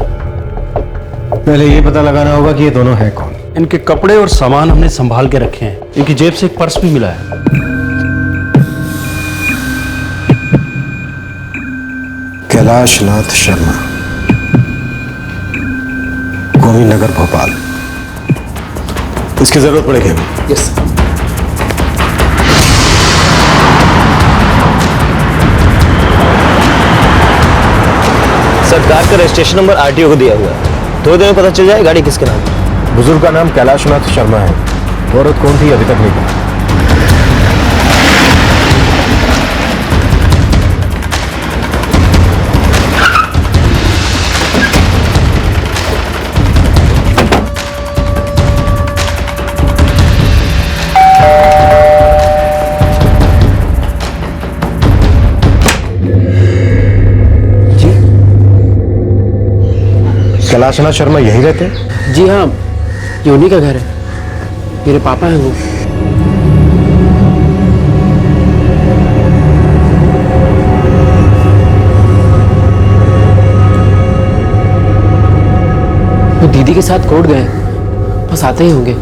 पहले ये पता लगाना होगा कि ये दोनों हैं कौन। इनके कपड़े और सामान हमने संभाल के रखे हैं। इनकी जेब से एक पर्स भी मिला है। कैलाश नाथ शर्मा, गोविंद नगर, भोपाल। इसकी जरूरत पड़ेगी हमें। यस सर, कार का रजिस्ट्रेशन नंबर आरटीओ को दिया हुआ है। थोड़ी देर में पता चल जाए गाड़ी किसके नाम है। बुजुर्ग का नाम कैलाश नाथ शर्मा है। औरत कौन थी अभी तक नहीं पता। कैलाशनाथ शर्मा यही रहते हैं? जी हाँ, ये उन्हीं का घर है। मेरे पापा हैं वो। वो दीदी के साथ कोर्ट गए, बस आते ही होंगे।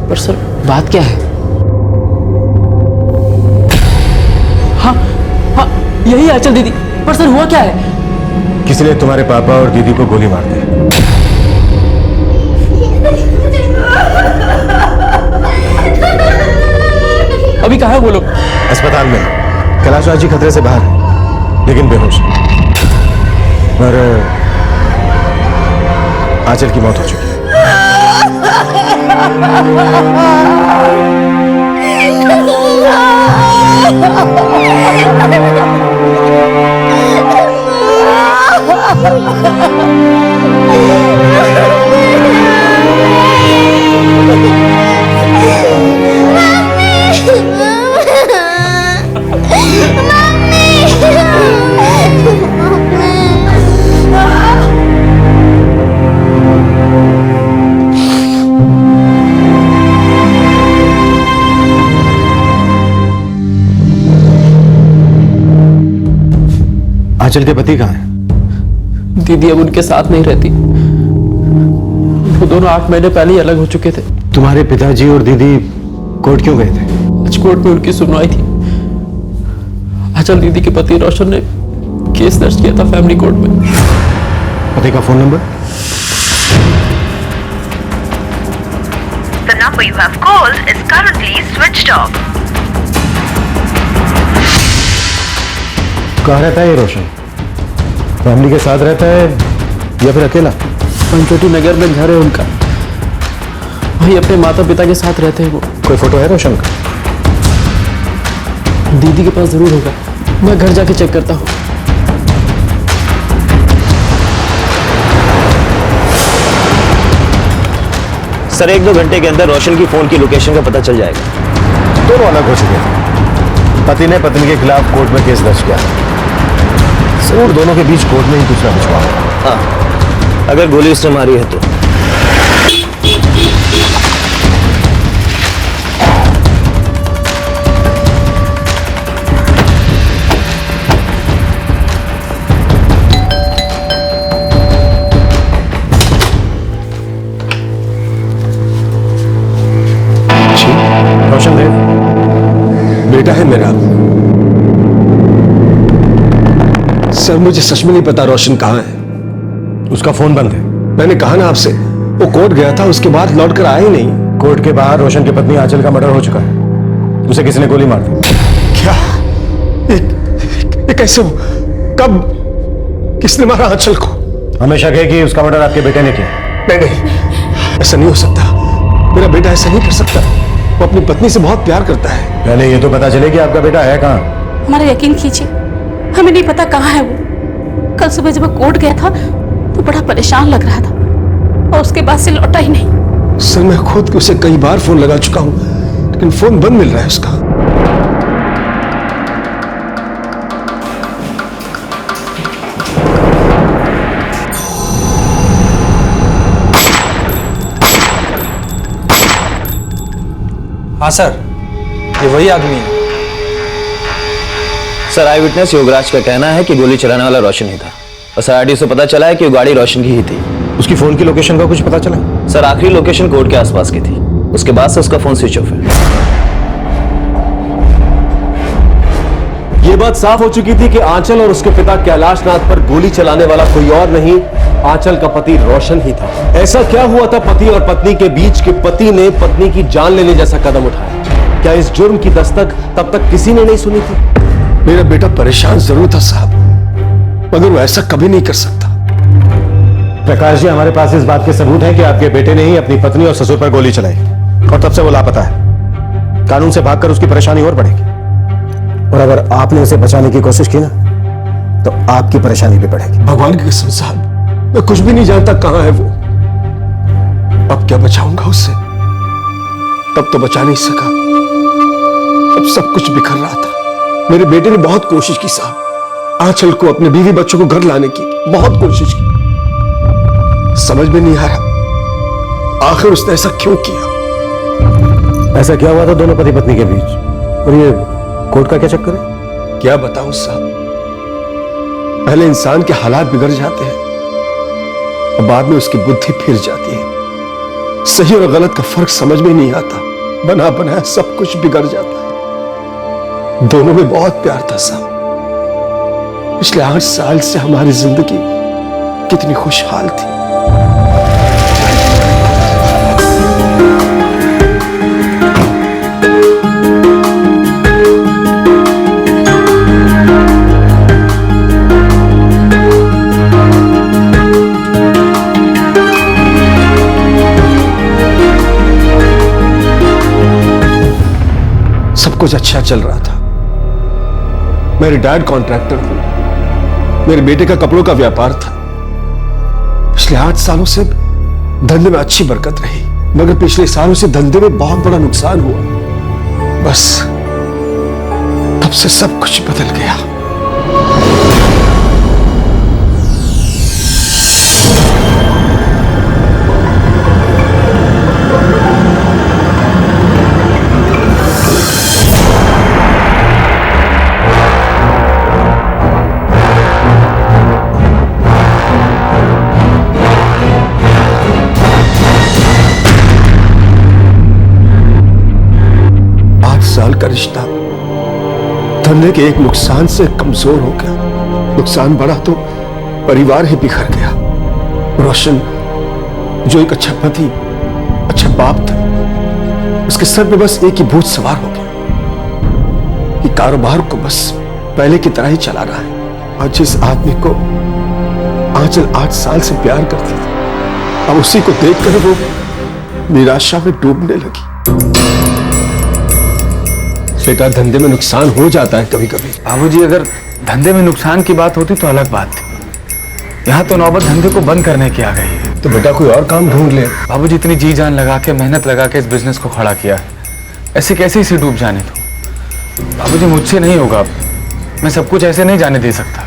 पर सर बात क्या है? हाँ हाँ, यही आंचल दीदी। पर सर हुआ क्या है? किसी ने तुम्हारे पापा और दीदी को गोली मार दी। अभी कहाँ है वो लोग? अस्पताल में। कैलाशनाथ जी खतरे से बाहर हैं, लेकिन बेहोश। और आंचल की मौत हो चुकी है। आंचल के पति कहाँ हैं? दीदी अब उनके साथ नहीं रहती। वो दोनों 8 महीने पहले ही अलग हो चुके थे। तुम्हारे पिताजी और दीदी कोर्ट क्यों गए थे? आज कोर्ट में उनकी सुनवाई थी। आंचल दीदी के पति रोशन ने केस दर्ज किया था फैमिली कोर्ट में। पति का phone number? The number you have called is currently switched off. कहाँ रहता है ये रोशन? फैमिली के साथ रहता है या फिर अकेला? पंचवटी नगर में घर है उनका, वही अपने माता पिता के साथ रहते हैं वो। कोई फोटो है रोशन का? दीदी के पास जरूर होगा, मैं घर जाके चेक करता हूँ। सर 1-2 घंटे के अंदर रोशन की फोन की लोकेशन का पता चल जाएगा। दोनों अलग हो चुके थे। पति ने पत्नी के खिलाफ कोर्ट में केस दर्ज किया। जरूर दोनों के बीच कोर्ट में ही कुछ ना कुछ हुआ। हाँ, अगर गोली उसने मारी है तो। रोशन देव बेटा है मेरा। सर मुझे सच में नहीं पता रोशन कहाँ है। उसका फोन बंद है। मैंने कहा ना आपसे, वो कोर्ट गया था, उसके बाद लौट कर आया ही नहीं। कोर्ट के बाहर रोशन की पत्नी आंचल का मर्डर हो चुका है। उसे किसी ने गोली मार दी। क्या? ये कैसे हो? कब? किसने मारा आंचल को? हमें शक है कि उसका मर्डर आपके बेटे ने किया। नहीं, ऐसा नहीं हो सकता। मेरा बेटा ऐसा नहीं कर सकता। वो अपनी पत्नी से बहुत प्यार करता है। पहले ये तो पता चले कि आपका बेटा है कहाँ। हमारा यकीन कीजिए, हमें नहीं पता कहाँ है वो। कल सुबह जब वो कोर्ट गया था तो बड़ा परेशान लग रहा था और उसके बाद से लौटा ही नहीं। सर मैं खुद उसे कई बार फोन लगा चुका हूं, लेकिन फोन बंद मिल रहा है उसका। हाँ सर, ये वही आदमी है। सर आई विटनेस योगराज का कहना है कि गोली चलाने वाला रोशन ही था और सर से पता चला है कि वो गाड़ी रोशन की ही थी। उसकी फोन की लोकेशन का कुछ पता चला? सर आखिरी लोकेशन कोर्ट के आसपास की थी, उसके बाद से उसका फोन स्विच ऑफ है। ये बात साफ हो चुकी थी कि आंचल और उसके पिता कैलाशनाथ पर गोली चलाने वाला कोई और नहीं, आंचल का पति रोशन ही था। ऐसा क्या हुआ था पति और पत्नी के बीच कि पति ने पत्नी की जान लेने जैसा कदम उठाया? क्या इस जुर्म की दस्तक तब तक किसी ने नहीं सुनी थी? मेरा बेटा परेशान जरूर था साहब, मगर वो ऐसा कभी नहीं कर सकता। प्रकाश जी, हमारे पास इस बात के सबूत हैं कि आपके बेटे ने ही अपनी पत्नी और ससुर पर गोली चलाई और तब से वो लापता है। कानून से भागकर उसकी परेशानी और बढ़ेगी और अगर आपने उसे बचाने की कोशिश की ना तो आपकी परेशानी भी बढ़ेगी। भगवान की कसम साहब, मैं कुछ भी नहीं जानता कहां है वो। अब क्या बचाऊंगा उससे? तब तो बचा नहीं सका, अब सब कुछ बिखर रहा था। मेरे बेटे ने बहुत कोशिश की साहब, आंचल को, अपने बीवी बच्चों को घर लाने की बहुत कोशिश की, समझ में नहीं आ रहा आखिर उसने ऐसा क्यों किया। ऐसा क्या हुआ था दोनों पति पत्नी के बीच, और ये कोर्ट का क्या चक्कर है? क्या बताऊं साहब, पहले इंसान के हालात बिगड़ जाते हैं और बाद में उसकी बुद्धि फिर जाती है। सही और गलत का फर्क समझ में नहीं आता, बना बनाया सब कुछ बिगड़ जाता है। दोनों में बहुत प्यार था साहब। पिछले 8 साल से हमारी जिंदगी कितनी खुशहाल थी। सब कुछ अच्छा चल रहा था। मैं रिटायर्ड कॉन्ट्रैक्टर हूं, मेरे बेटे का कपड़ों का व्यापार था। पिछले 8 सालों से धंधे में अच्छी बरकत रही, मगर पिछले सालों से धंधे में बहुत बड़ा नुकसान हुआ। बस तब से सब कुछ बदल गया। साल का रिश्ता धंधे के एक नुकसान से कमजोर हो गया। नुकसान बढ़ा तो परिवार ही बिखर गया। रोशन जो एक अच्छा पति, अच्छा बाप था, उसके सर पे बस एक ही भूत सवार हो गया कि कारोबार को बस पहले की तरह ही चला रहा है। और जिस आदमी को आंचल 8 साल से प्यार करती थी, अब उसी को देखकर वो निराशा में डूबने लगी। बेटा, धंधे में नुकसान हो जाता है कभी कभी। बाबूजी, अगर धंधे में नुकसान की बात होती तो अलग बात थी। यहाँ तो नौबत धंधे को बंद करने की आ गई है। तो बेटा कोई और काम ढूंढ ले। बाबूजी, इतनी जी जान लगा के, मेहनत लगा के इस बिजनेस को खड़ा किया है, ऐसे कैसे इसे डूब जाने दो? बाबूजी, मुझसे नहीं होगा, मैं सब कुछ ऐसे नहीं जाने दे सकता।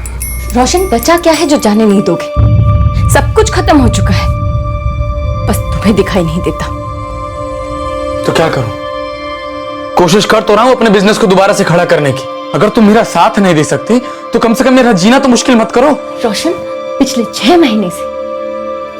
रोशन, बचा क्या है जो जाने नहीं दोगे? सब कुछ खत्म हो चुका है, बस तुम्हें दिखाई नहीं देता। तो क्या करूं? कोशिश कर तो रहा हूं अपने बिजनेस को दोबारा से खड़ा करने की। अगर तुम मेरा साथ नहीं दे सकती तो कम से कम मेरा जीना तो मुश्किल मत करो। रोशन, पिछले 6 महीने से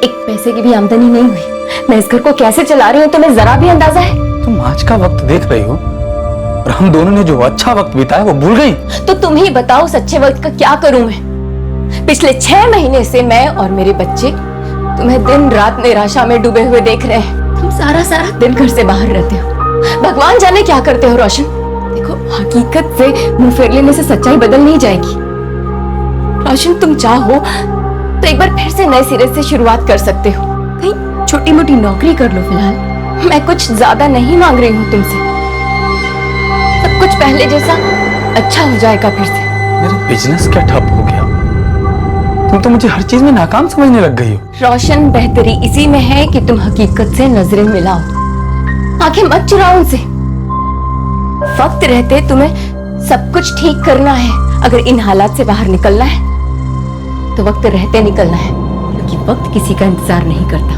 एक पैसे की भी आमदनी नहीं हुई। मैं इस घर को कैसे चला रही हूँ तुम्हें जरा भी अंदाजा है? तुम आज का वक्त देख रही हो और हम दोनों ने जो अच्छा वक्त बिताया वो भूल गई। तो तुम ही बताओ, सच्चे वक्त का क्या करूं मैं? पिछले 6 महीने से मैं और मेरे बच्चे तुम्हें दिन रात निराशा में डूबे हुए देख रहे हैं। तुम सारा दिन घर से बाहर रहते हो, भगवान जाने क्या करते हो। रोशन देखो, हकीकत से मुंह फेर लेने से सच्चाई बदल नहीं जाएगी। रोशन, तुम चाहो तो एक बार फिर से नए सिरे से शुरुआत कर सकते हो। कहीं छोटी मोटी नौकरी कर लो फिलहाल। मैं कुछ ज्यादा नहीं मांग रही हूँ तुमसे, सब कुछ पहले जैसा अच्छा हो जाएगा फिर से। मेरा बिजनेस क्या ठप हो गया? तुम तो मुझे हर चीज में नाकाम समझने लग गई हो। रोशन, बेहतरी इसी में है कि तुम हकीकत से नजरें मिलाओ, आंखें मत चुराओ उनसे। वक्त रहते तुम्हें सब कुछ ठीक करना है। अगर इन हालात से बाहर निकलना है तो वक्त रहते निकलना है, क्योंकि वक्त किसी का इंतजार नहीं करता।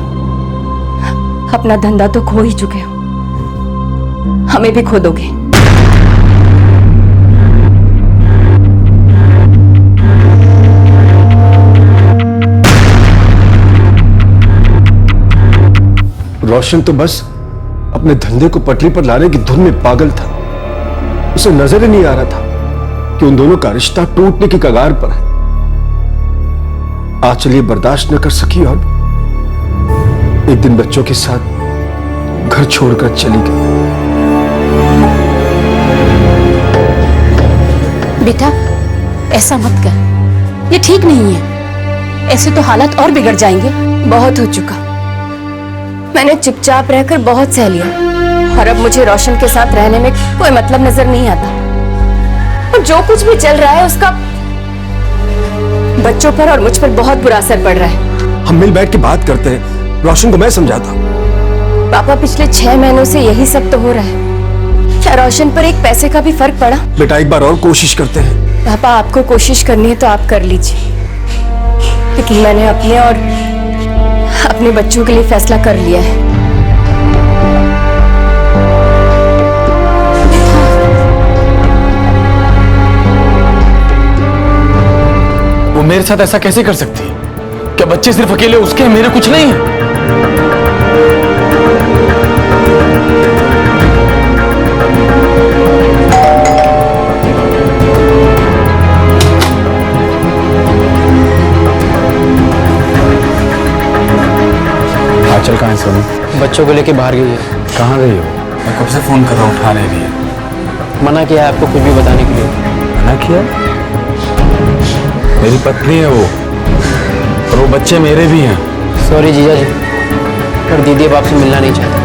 अपना धंधा तो खो ही चुके हो, हमें भी खो दोगे। रोशन तो बस अपने धंधे को पटरी पर लाने की धुन में पागल था। उसे नजर ही नहीं आ रहा था कि उन दोनों का रिश्ता टूटने की कगार पर है। आज चलिए बर्दाश्त न कर सकी और एक दिन बच्चों के साथ घर छोड़कर चली गई। बेटा, ऐसा मत कर, ये ठीक नहीं है। ऐसे तो हालात और बिगड़ जाएंगे। बहुत हो चुका, मैंने चुपचाप रहकर बहुत सह लिया, और अब मुझे रोशन के साथ रहने में कोई मतलब नजर नहीं आता। और जो कुछ भी चल रहा है उसका बच्चों पर और मुझ पर बहुत बुरा असर पड़ रहा है। हम मिल बैठ के बात करते हैं, रोशन को मैं समझाता हूँ। पापा, पिछले 6 महीनों से यही सब तो हो रहा है। क्या रोशन पर एक पैसे का भी फर्क पड़ा? बेटा, एक बार और कोशिश करते हैं। पापा, आपको कोशिश करनी है तो आप कर लीजिए, लेकिन मैंने अपने और अपने बच्चों के लिए फैसला कर लिया है। वो मेरे साथ ऐसा कैसे कर सकती है? क्या बच्चे सिर्फ अकेले उसके हैं, मेरे कुछ नहीं है? आंचल कहाँ है सोनू? बच्चों को लेके बाहर गई है। कहाँ गई हो? मैं कब से फोन कर रहा हूँ, उठा नहीं रही है। मना किया है आपको कुछ भी बताने के लिए। मना किया? मेरी पत्नी है वो, और वो बच्चे मेरे भी हैं। सॉरी जीजा जी, पर दीदी अब आपसे मिलना नहीं चाहती।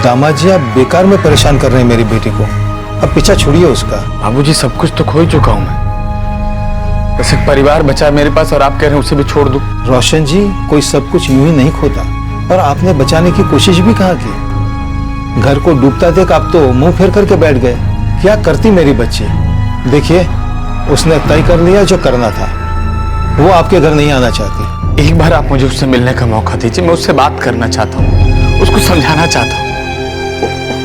दामाद जी, आप बेकार में परेशान कर रहे हैं मेरी बेटी को। अब पीछा छोड़िए उसका। बाबूजी, सब कुछ तो खो ही चुका हूं मैं। बस एक परिवार बचा है मेरे पास, और आप कह रहे हैं उसे भी छोड़ दूं। रोशन जी, कोई सब कुछ यूं ही नहीं खोता, और आपने बचाने की कोशिश भी कहाँ की। घर को डूबता देख आप तो मुंह फेर करके बैठ गए। क्या करती मेरी बच्ची। देखिए, उसने तय कर लिया जो करना था। वो आपके घर नहीं आना चाहती। एक बार आप मुझे उससे मिलने का मौका दीजिए। मैं उससे बात करना चाहता हूँ, उसको समझाना चाहता हूँ।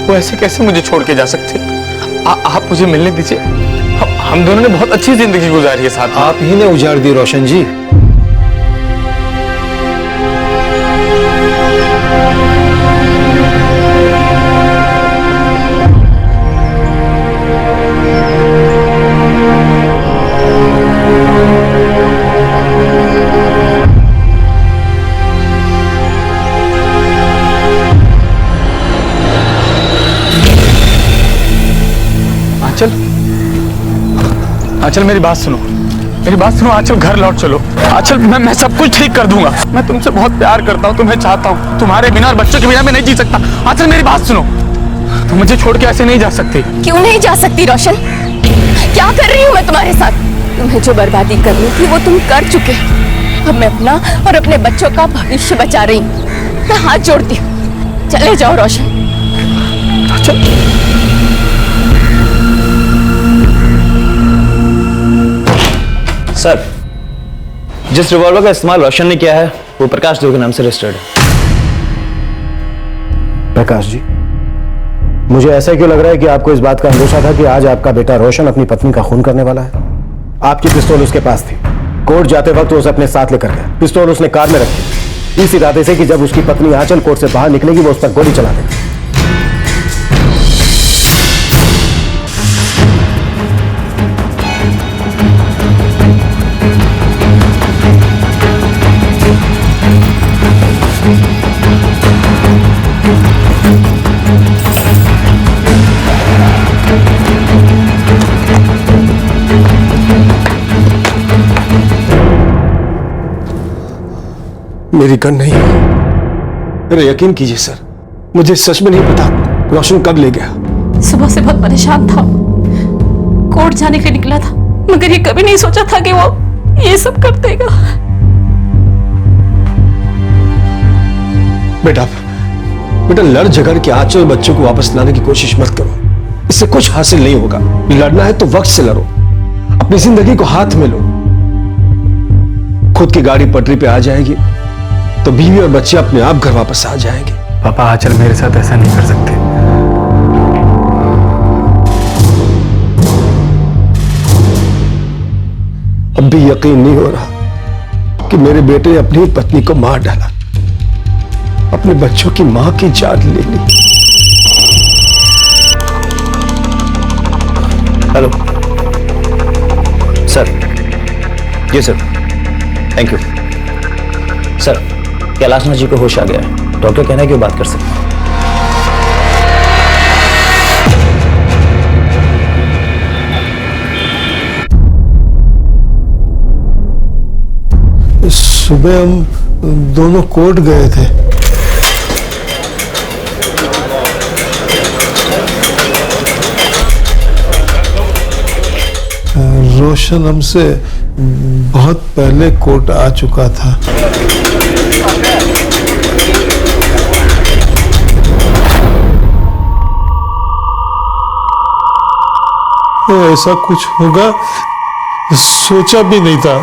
वो ऐसे कैसे मुझे छोड़ के जा सकते? आप मुझे मिलने दीजिए। हम दोनों ने बहुत अच्छी जिंदगी गुजारी है साथ। आप ही ने उजाड़ दी रोशन जी। आंचल, मेरी बात सुनो, मेरी बात सुनो। आंचल, घर लौट चलो। आंचल, मैं सब कुछ ठीक कर दूंगा। मैं तुमसे बहुत प्यार करता हूँ, तुम्हें चाहता हूँ। तुम्हारे बिना और बच्चों के बिना मैं नहीं जी सकता। आंचल, मेरी बात सुनो, तुम मुझे छोड़ के ऐसे नहीं जा सकती। क्यों नहीं जा सकती रोशन? क्या कर रही हूँ मैं तुम्हारे साथ? तुम्हें जो बर्बादी करनी थी वो तुम कर चुके। अब मैं अपना और अपने बच्चों का भविष्य बचा रही हूँ। मैं हाथ जोड़ती हूँ, चले जाओ रोशन। सर, जिस रिवॉल्वर का इस्तेमाल रोशन ने किया है वो प्रकाश देव के नाम से रजिस्टर्ड है। प्रकाश जी, मुझे ऐसा क्यों लग रहा है कि आपको इस बात का अंदेशा था कि आज आपका बेटा रोशन अपनी पत्नी का खून करने वाला है? आपकी पिस्तौल उसके पास थी। कोर्ट जाते वक्त वो उसे अपने साथ लेकर गया। पिस्तौल उसने कार में रखी, इस इरादे से कि जब उसकी पत्नी आंचल कोर्ट से बाहर निकलेगी वो उस पर गोली चला देगी। मेरी गन नहीं है। मेरा यकीन कीजिए सर, मुझे सच में नहीं पता रोशन कब ले गया। सुबह से बहुत परेशान था, कोर्ट जाने के लिए निकला था, मगर ये कभी नहीं सोचा था कि वो ये सब कर देगा। बेटा लड़ झगड़ के आंचल बच्चों को वापस लाने की कोशिश मत करो। इससे कुछ हासिल नहीं होगा। लड़ना है तो वक्त से लड़ो, अपनी जिंदगी को हाथ में लो। खुद की गाड़ी पटरी पे आ जाएगी तो बीवी और बच्चे अपने आप घर वापस आ जाएंगे। पापा, आंचल मेरे साथ ऐसा नहीं कर सकते। अब भी यकीन नहीं हो रहा कि मेरे बेटे ने अपनी पत्नी को मार डाला, अपने बच्चों की मां की जान ले ली। Hello sir. जी sir, thank you sir. Kailashnath ji को होश आ गया है। डॉक्टर कहना है कि वो बात कर सकते हैं। सुबह हम दोनों कोर्ट गए थे। रोशन हमसे बहुत पहले कोर्ट आ चुका था। ऐसा कुछ होगा सोचा भी नहीं था।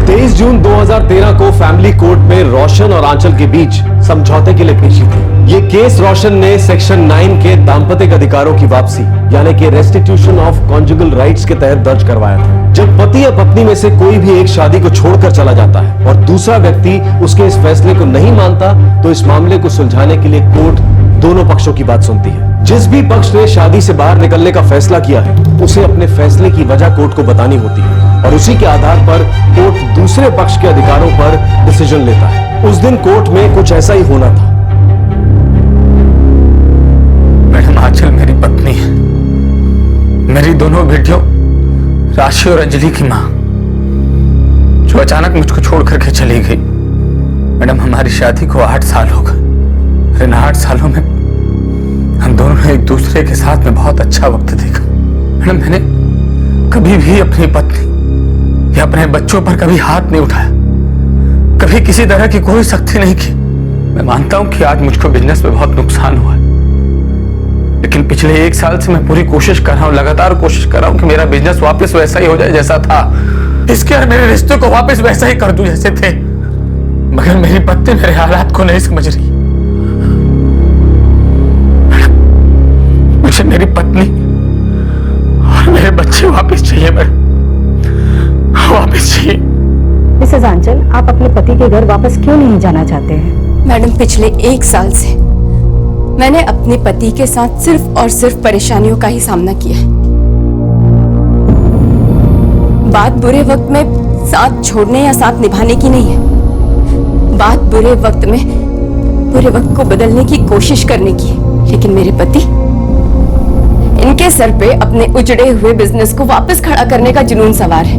23 जून 2013 को फैमिली कोर्ट में रोशन और आंचल के बीच समझौते के लिए पेशी थी। ये केस रोशन ने सेक्शन 9 के दाम्पत्य अधिकारों की वापसी यानी कि रेस्टिट्यूशन ऑफ कॉन्जुगल राइट्स के तहत दर्ज करवाया था। जब पति या पत्नी में से कोई भी एक शादी को छोड़कर चला जाता है और दूसरा व्यक्ति उसके इस फैसले को नहीं मानता, तो इस मामले को सुलझाने के लिए कोर्ट दोनों पक्षों की बात सुनती है। जिस भी पक्ष ने शादी से बाहर निकलने का फैसला किया है, उसे अपने फैसले की वजह कोर्ट को बतानी होती है और उसी के आधार पर कोर्ट दूसरे पक्ष के अधिकारों पर डिसीजन लेता है। उस दिन कोर्ट में कुछ ऐसा ही होना था। मैडम, आंचल मेरी पत्नी है, मेरी दोनों बेटियों राशि और अंजलि की मां, जो अचानक मुझको छोड़ करके चली गई। मैडम, हमारी शादी को 8 साल हो गए। इन 8 सालों में हम दोनों ने एक दूसरे के साथ में बहुत अच्छा वक्त देखा। मैडम, मैंने कभी भी अपनी पत्नी या अपने बच्चों पर कभी हाथ नहीं उठाया, कभी किसी तरह की कोई सख्ती नहीं की। मैं मानता हूं कि आज मुझको बिजनेस में बहुत नुकसान हुआ है, लेकिन पिछले 1 साल से मैं पूरी कोशिश कर रहा हूं, लगातार कोशिश कर रहा हूं कि मेरा बिजनेस वापस वैसा ही हो जाए जैसा था। इसके और मेरे रिश्ते को वापस वैसा ही कर दूं जैसे थे। मगर मेरी पत्नी मेरे हालात को नहीं समझ रही। मुझे मेरी पत्नी और मेरे बच्चे वापस चाहिए मैडम, वापस चाहिए। मिसेस आंचल, आप अपने पति के घर वापस क्यों नहीं जाना चाहते हैं? मैडम, पिछले 1 साल से मैंने अपने पति के साथ सिर्फ और सिर्फ परेशानियों का ही सामना किया है। बात बुरे वक्त में साथ छोड़ने या साथ निभाने की नहीं है, बात बुरे वक्त में बुरे वक्त को बदलने की कोशिश करने की है। लेकिन मेरे पति, इनके सर पे अपने उजड़े हुए बिजनेस को वापस खड़ा करने का जुनून सवार है।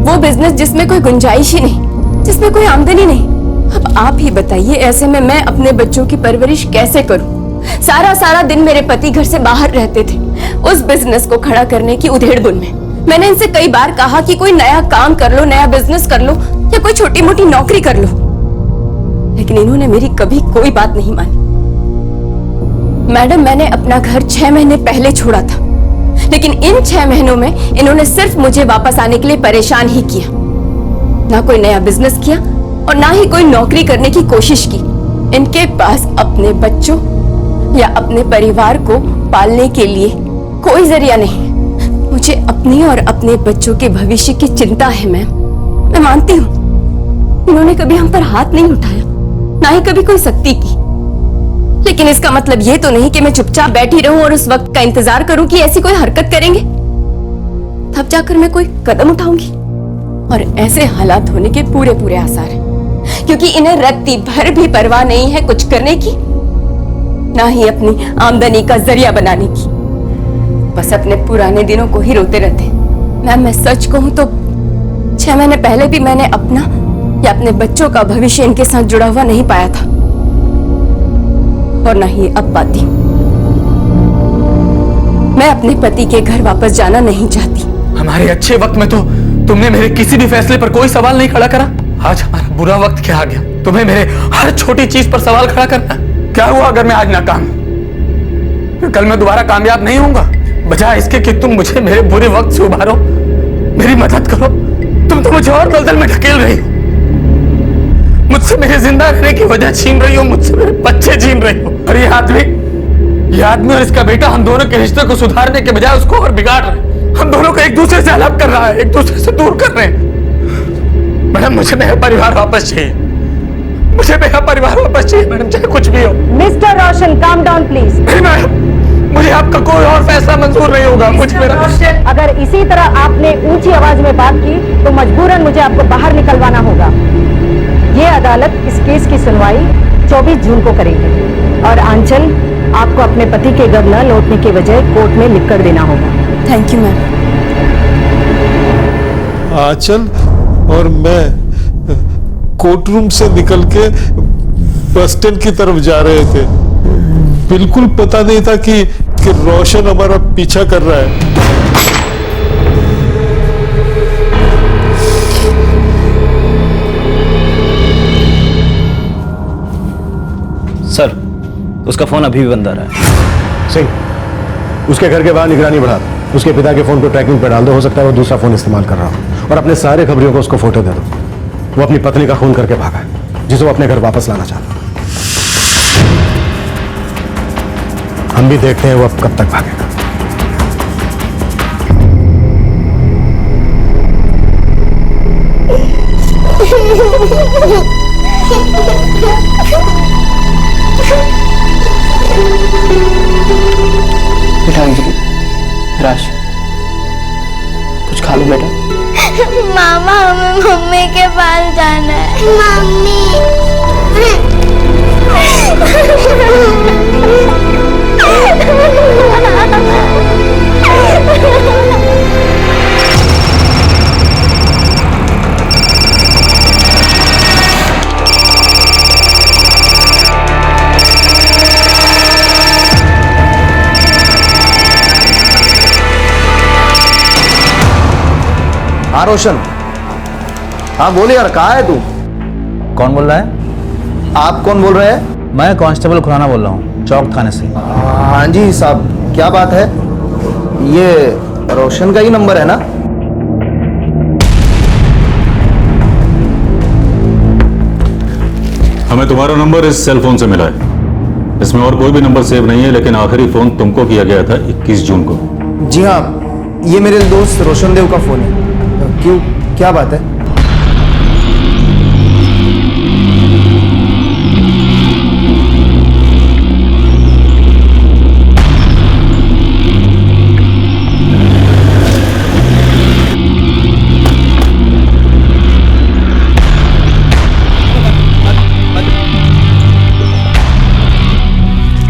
वो बिजनेस जिसमें कोई गुंजाइश ही नहीं, जिसमें कोई आमदनी नहीं। अब आप ही बताइए, ऐसे में मैं अपने बच्चों की परवरिश कैसे करूं? सारा दिन मेरे पति घर से बाहर रहते थे, उस बिजनेस को खड़ा करने की उधेड़-बुन में। मैंने इनसे कई बार कहा कि कोई नया काम कर लो, नया बिजनेस कर लो या कोई छोटी मोटी नौकरी कर लो, लेकिन इन्होंने मेरी कभी कोई बात नहीं मानी। मैडम, मैंने अपना घर 6 महीने पहले छोड़ा था, लेकिन इन 6 महीनों में इन्होंने सिर्फ मुझे वापस आने के लिए परेशान ही किया। ना कोई नया बिजनेस किया और ना ही कोई नौकरी करने की कोशिश की। इनके पास अपने बच्चों या अपने परिवार को पालने के लिए कोई जरिया नहीं। मुझे अपनी और अपने बच्चों के भविष्य की चिंता है मैम। मैं मानती हूँ इन्होंने कभी हम पर हाथ नहीं उठाया, ना ही कभी कोई सख्ती की, लेकिन इसका मतलब ये तो नहीं कि मैं चुपचाप बैठी रहूं और उस वक्त का इंतजार करूं कि ऐसी कोई हरकत करेंगे, तब जाकर मैं कोई कदम उठाऊंगी। और ऐसे हालात होने के पूरे आसार हैं, क्योंकि इन्हें रत्ती भर भी परवाह नहीं है कुछ करने की, ना ही अपनी आमदनी का जरिया बनाने की। बस अपने पुराने दिनों को ही रोते रहते। मैम, मैं सच कहूं तो 6 महीने पहले भी मैंने अपना या अपने बच्चों का भविष्य इनके साथ जुड़ा हुआ नहीं पाया था, और ना ही अब पाती। मैं अपने पति के घर वापस जाना नहीं चाहती। हमारे अच्छे वक्त में तो तुमने मेरे किसी भी फैसले पर कोई सवाल नहीं खड़ा करा। आज हमारा बुरा वक्त क्या आ गया, तुम्हें मेरे हर छोटी चीज पर सवाल खड़ा करना। क्या हुआ अगर मैं आज नाकाम, कल मैं दोबारा कामयाब नहीं होऊंगा? बजाय इसके कि तुम मुझे मेरे बुरे वक्त से उबारो, मेरी मदद करो, तुम तो मुझे और दलदल में ढकेल रही हो। मुझसे मेरे जिंदा रहने की वजह छीन रही हो, मुझसे मेरे बच्चे छीन रही हो। और ये आदमी और इसका बेटा हम दोनों के रिश्ते को सुधारने के बजाय उसको और बिगाड़ रहे हैं। हम दोनों को एक दूसरे से अलग कर रहा है, एक दूसरे से दूर कर रहे हैं। मैडम, मुझे मेरा परिवार वापस चाहिए, मुझे मेरा परिवार वापस चाहिए मैडम, चाहे कुछ भी हो। Mister Roshan, calm down please. नहीं मैडम, मुझे आपका कोई और फैसला मंजूर नहीं होगा। मुझे मेरा अगर इसी तरह आपने ऊंची आवाज में बात की तो मजबूरन मुझे आपको बाहर निकलवाना होगा। ये अदालत इस केस की सुनवाई 24 जून को करेगी और आंचल, आपको अपने पति के घर न लौटने के बजाय कोर्ट में लिखकर देना होगा। Thank you ma'am. आंचल और मैं कोर्ट रूम से निकल के बस स्टैंड की तरफ जा रहे थे। बिल्कुल पता नहीं था कि रोशन हमारा पीछा कर रहा है। सर, उसका फोन अभी भी बंद आ रहा है। सिंह, उसके घर के बाहर निगरानी बढ़ा दो। उसके पिता के फोन को ट्रैकिंग पे डाल दो, हो सकता है वो दूसरा फोन इस्तेमाल कर रहा हो। और अपने सारे खबरियों को उसको फोटो दे दो। वो अपनी पत्नी का खून करके भागा है, जिसे वो अपने घर वापस लाना चाहता है। हम भी देखते हैं वो अब कब तक भागेगा। बेटा अंजलि, राश, कुछ खा लो बेटा। मामा, हमें मम्मी के पास जाना है। मम्मी। हाँ रोशन, हाँ बोले यार, कहाँ है तू? कौन बोल रहा है? आप कौन बोल रहे हैं? मैं कांस्टेबल खुराना बोल रहा हूँ, चौक थाने से। हाँ जी साहब, क्या बात है? ये रोशन का ही नंबर है ना? हमें तुम्हारा नंबर इस सेल फोन से मिला है। इसमें और कोई भी नंबर सेव नहीं है, लेकिन आखिरी फोन तुमको किया गया था 21 जून को। जी हाँ, ये मेरे दोस्त रोशन देव का फोन है। क्यों, क्या बात है?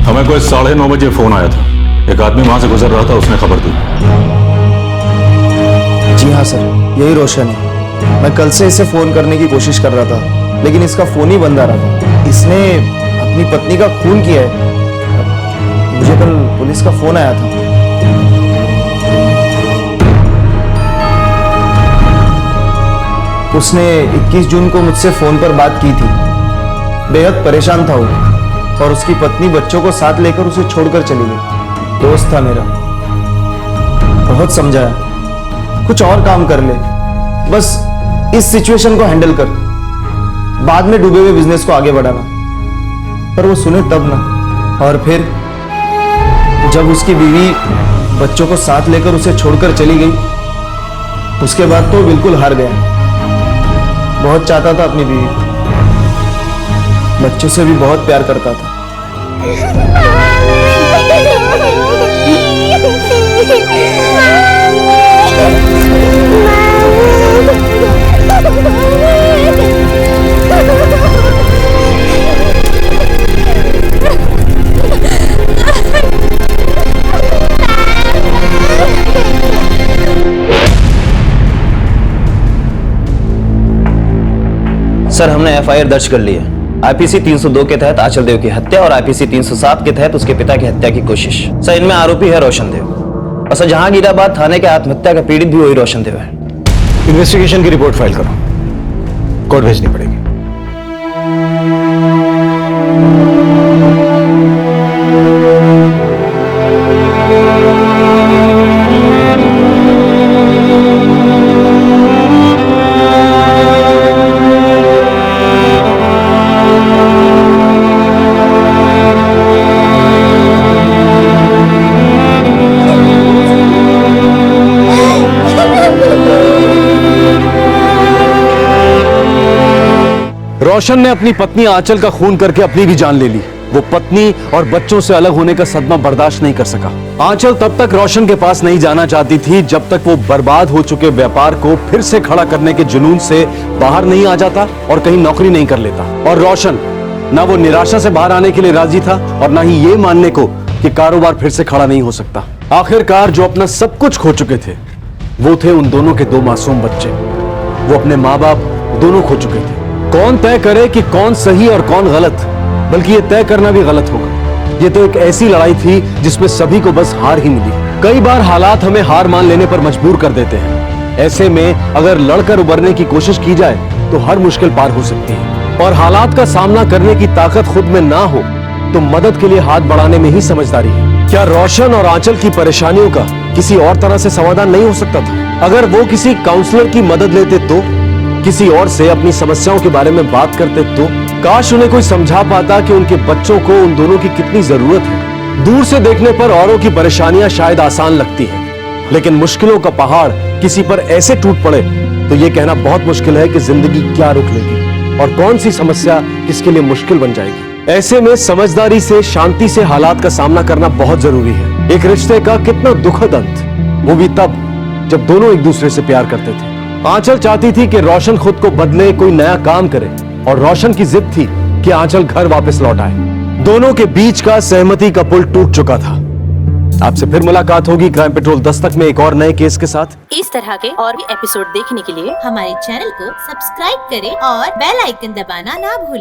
हमें कोई 9:30 बजे फोन आया था। एक आदमी वहां से गुजर रहा था, उसने खबर दी। जी हाँ सर, यही रोशन है। मैं कल से इसे फोन करने की कोशिश कर रहा था, लेकिन इसका फोन ही बंद आ रहा था। इसने अपनी पत्नी का खून किया है। मुझे कल पुलिस का फोन आया था। उसने 21 जून को मुझसे फोन पर बात की थी। बेहद परेशान था वो, और उसकी पत्नी बच्चों को साथ लेकर उसे छोड़कर चली गई। दोस्त था मेरा, बहुत समझाया कुछ और काम कर ले, बस इस सिचुएशन को हैंडल कर, बाद में डूबे हुए बिजनेस को आगे बढ़ाना। पर वो सुने तब ना। और फिर जब उसकी बीवी बच्चों को साथ लेकर उसे छोड़कर चली गई, उसके बाद तो बिल्कुल हार गया। बहुत चाहता था अपनी बीवी, बच्चों से भी बहुत प्यार करता था। सर, हमने एफआईआर दर्ज कर ली है। आईपीसी 302 के तहत आंचल देव की हत्या और आईपीसी 307 के तहत उसके पिता की हत्या की कोशिश। सर, इनमें आरोपी है रोशन देव, और सर जहांगीराबाद थाने के आत्महत्या का पीड़ित भी वही रोशन देव है। इन्वेस्टिगेशन की रिपोर्ट फाइल करो, कोर्ट भेजनी पड़ेगी। रोशन ने अपनी पत्नी आंचल का खून करके अपनी भी जान ले ली। वो पत्नी और बच्चों से अलग होने का सदमा बर्दाश्त नहीं कर सका। आंचल तब तक रोशन के पास नहीं जाना चाहती थी जब तक वो बर्बाद हो चुके व्यापार को फिर से खड़ा करने के जुनून से बाहर नहीं आ जाता और कहीं नौकरी नहीं कर लेता। और रोशन ना वो निराशा से बाहर आने के लिए राजी था और ना ही ये मानने को कि कारोबार फिर से खड़ा नहीं हो सकता। आखिरकार जो अपना सब कुछ खो चुके थे वो थे उन दोनों के 2 मासूम बच्चे। वो अपने माँ बाप दोनों खो चुके थे। कौन तय करे कि कौन सही और कौन गलत, बल्कि ये तय करना भी गलत होगा। ये तो एक ऐसी लड़ाई थी जिसमें सभी को बस हार ही मिली। कई बार हालात हमें हार मान लेने पर मजबूर कर देते हैं। ऐसे में अगर लड़कर उबरने की कोशिश की जाए तो हर मुश्किल पार हो सकती है। और हालात का सामना करने की ताकत खुद में ना हो तो मदद के लिए हाथ बढ़ाने में ही समझदारी है। क्या रोशन और आंचल की परेशानियों का किसी और तरह से समाधान नहीं हो सकता था? अगर वो किसी काउंसलर की मदद लेते तो, किसी और से अपनी समस्याओं के बारे में बात करते तो, काश उन्हें कोई समझा पाता कि उनके बच्चों को उन दोनों की कितनी जरूरत है। दूर से देखने पर औरों की परेशानियां शायद आसान लगती हैं, लेकिन मुश्किलों का पहाड़ किसी पर ऐसे टूट पड़े तो यह कहना बहुत मुश्किल है कि जिंदगी क्या रुक लेगी और कौन सी समस्या किसके लिए मुश्किल बन जाएगी। ऐसे में समझदारी से, शांति से हालात का सामना करना बहुत जरूरी है। एक रिश्ते का कितना दुखद अंत, वो भी तब जब दोनों एक दूसरे से प्यार करते थे। आंचल चाहती थी कि रोशन खुद को बदले, कोई नया काम करे, और रोशन की जिद थी कि आंचल घर वापस लौट आए। दोनों के बीच का सहमति का पुल टूट चुका था। आपसे फिर मुलाकात होगी क्राइम पेट्रोल दस्तक में एक और नए केस के साथ। इस तरह के और भी एपिसोड देखने के लिए हमारे चैनल को सब्सक्राइब करें और बेल आइकन दबाना ना भूलें।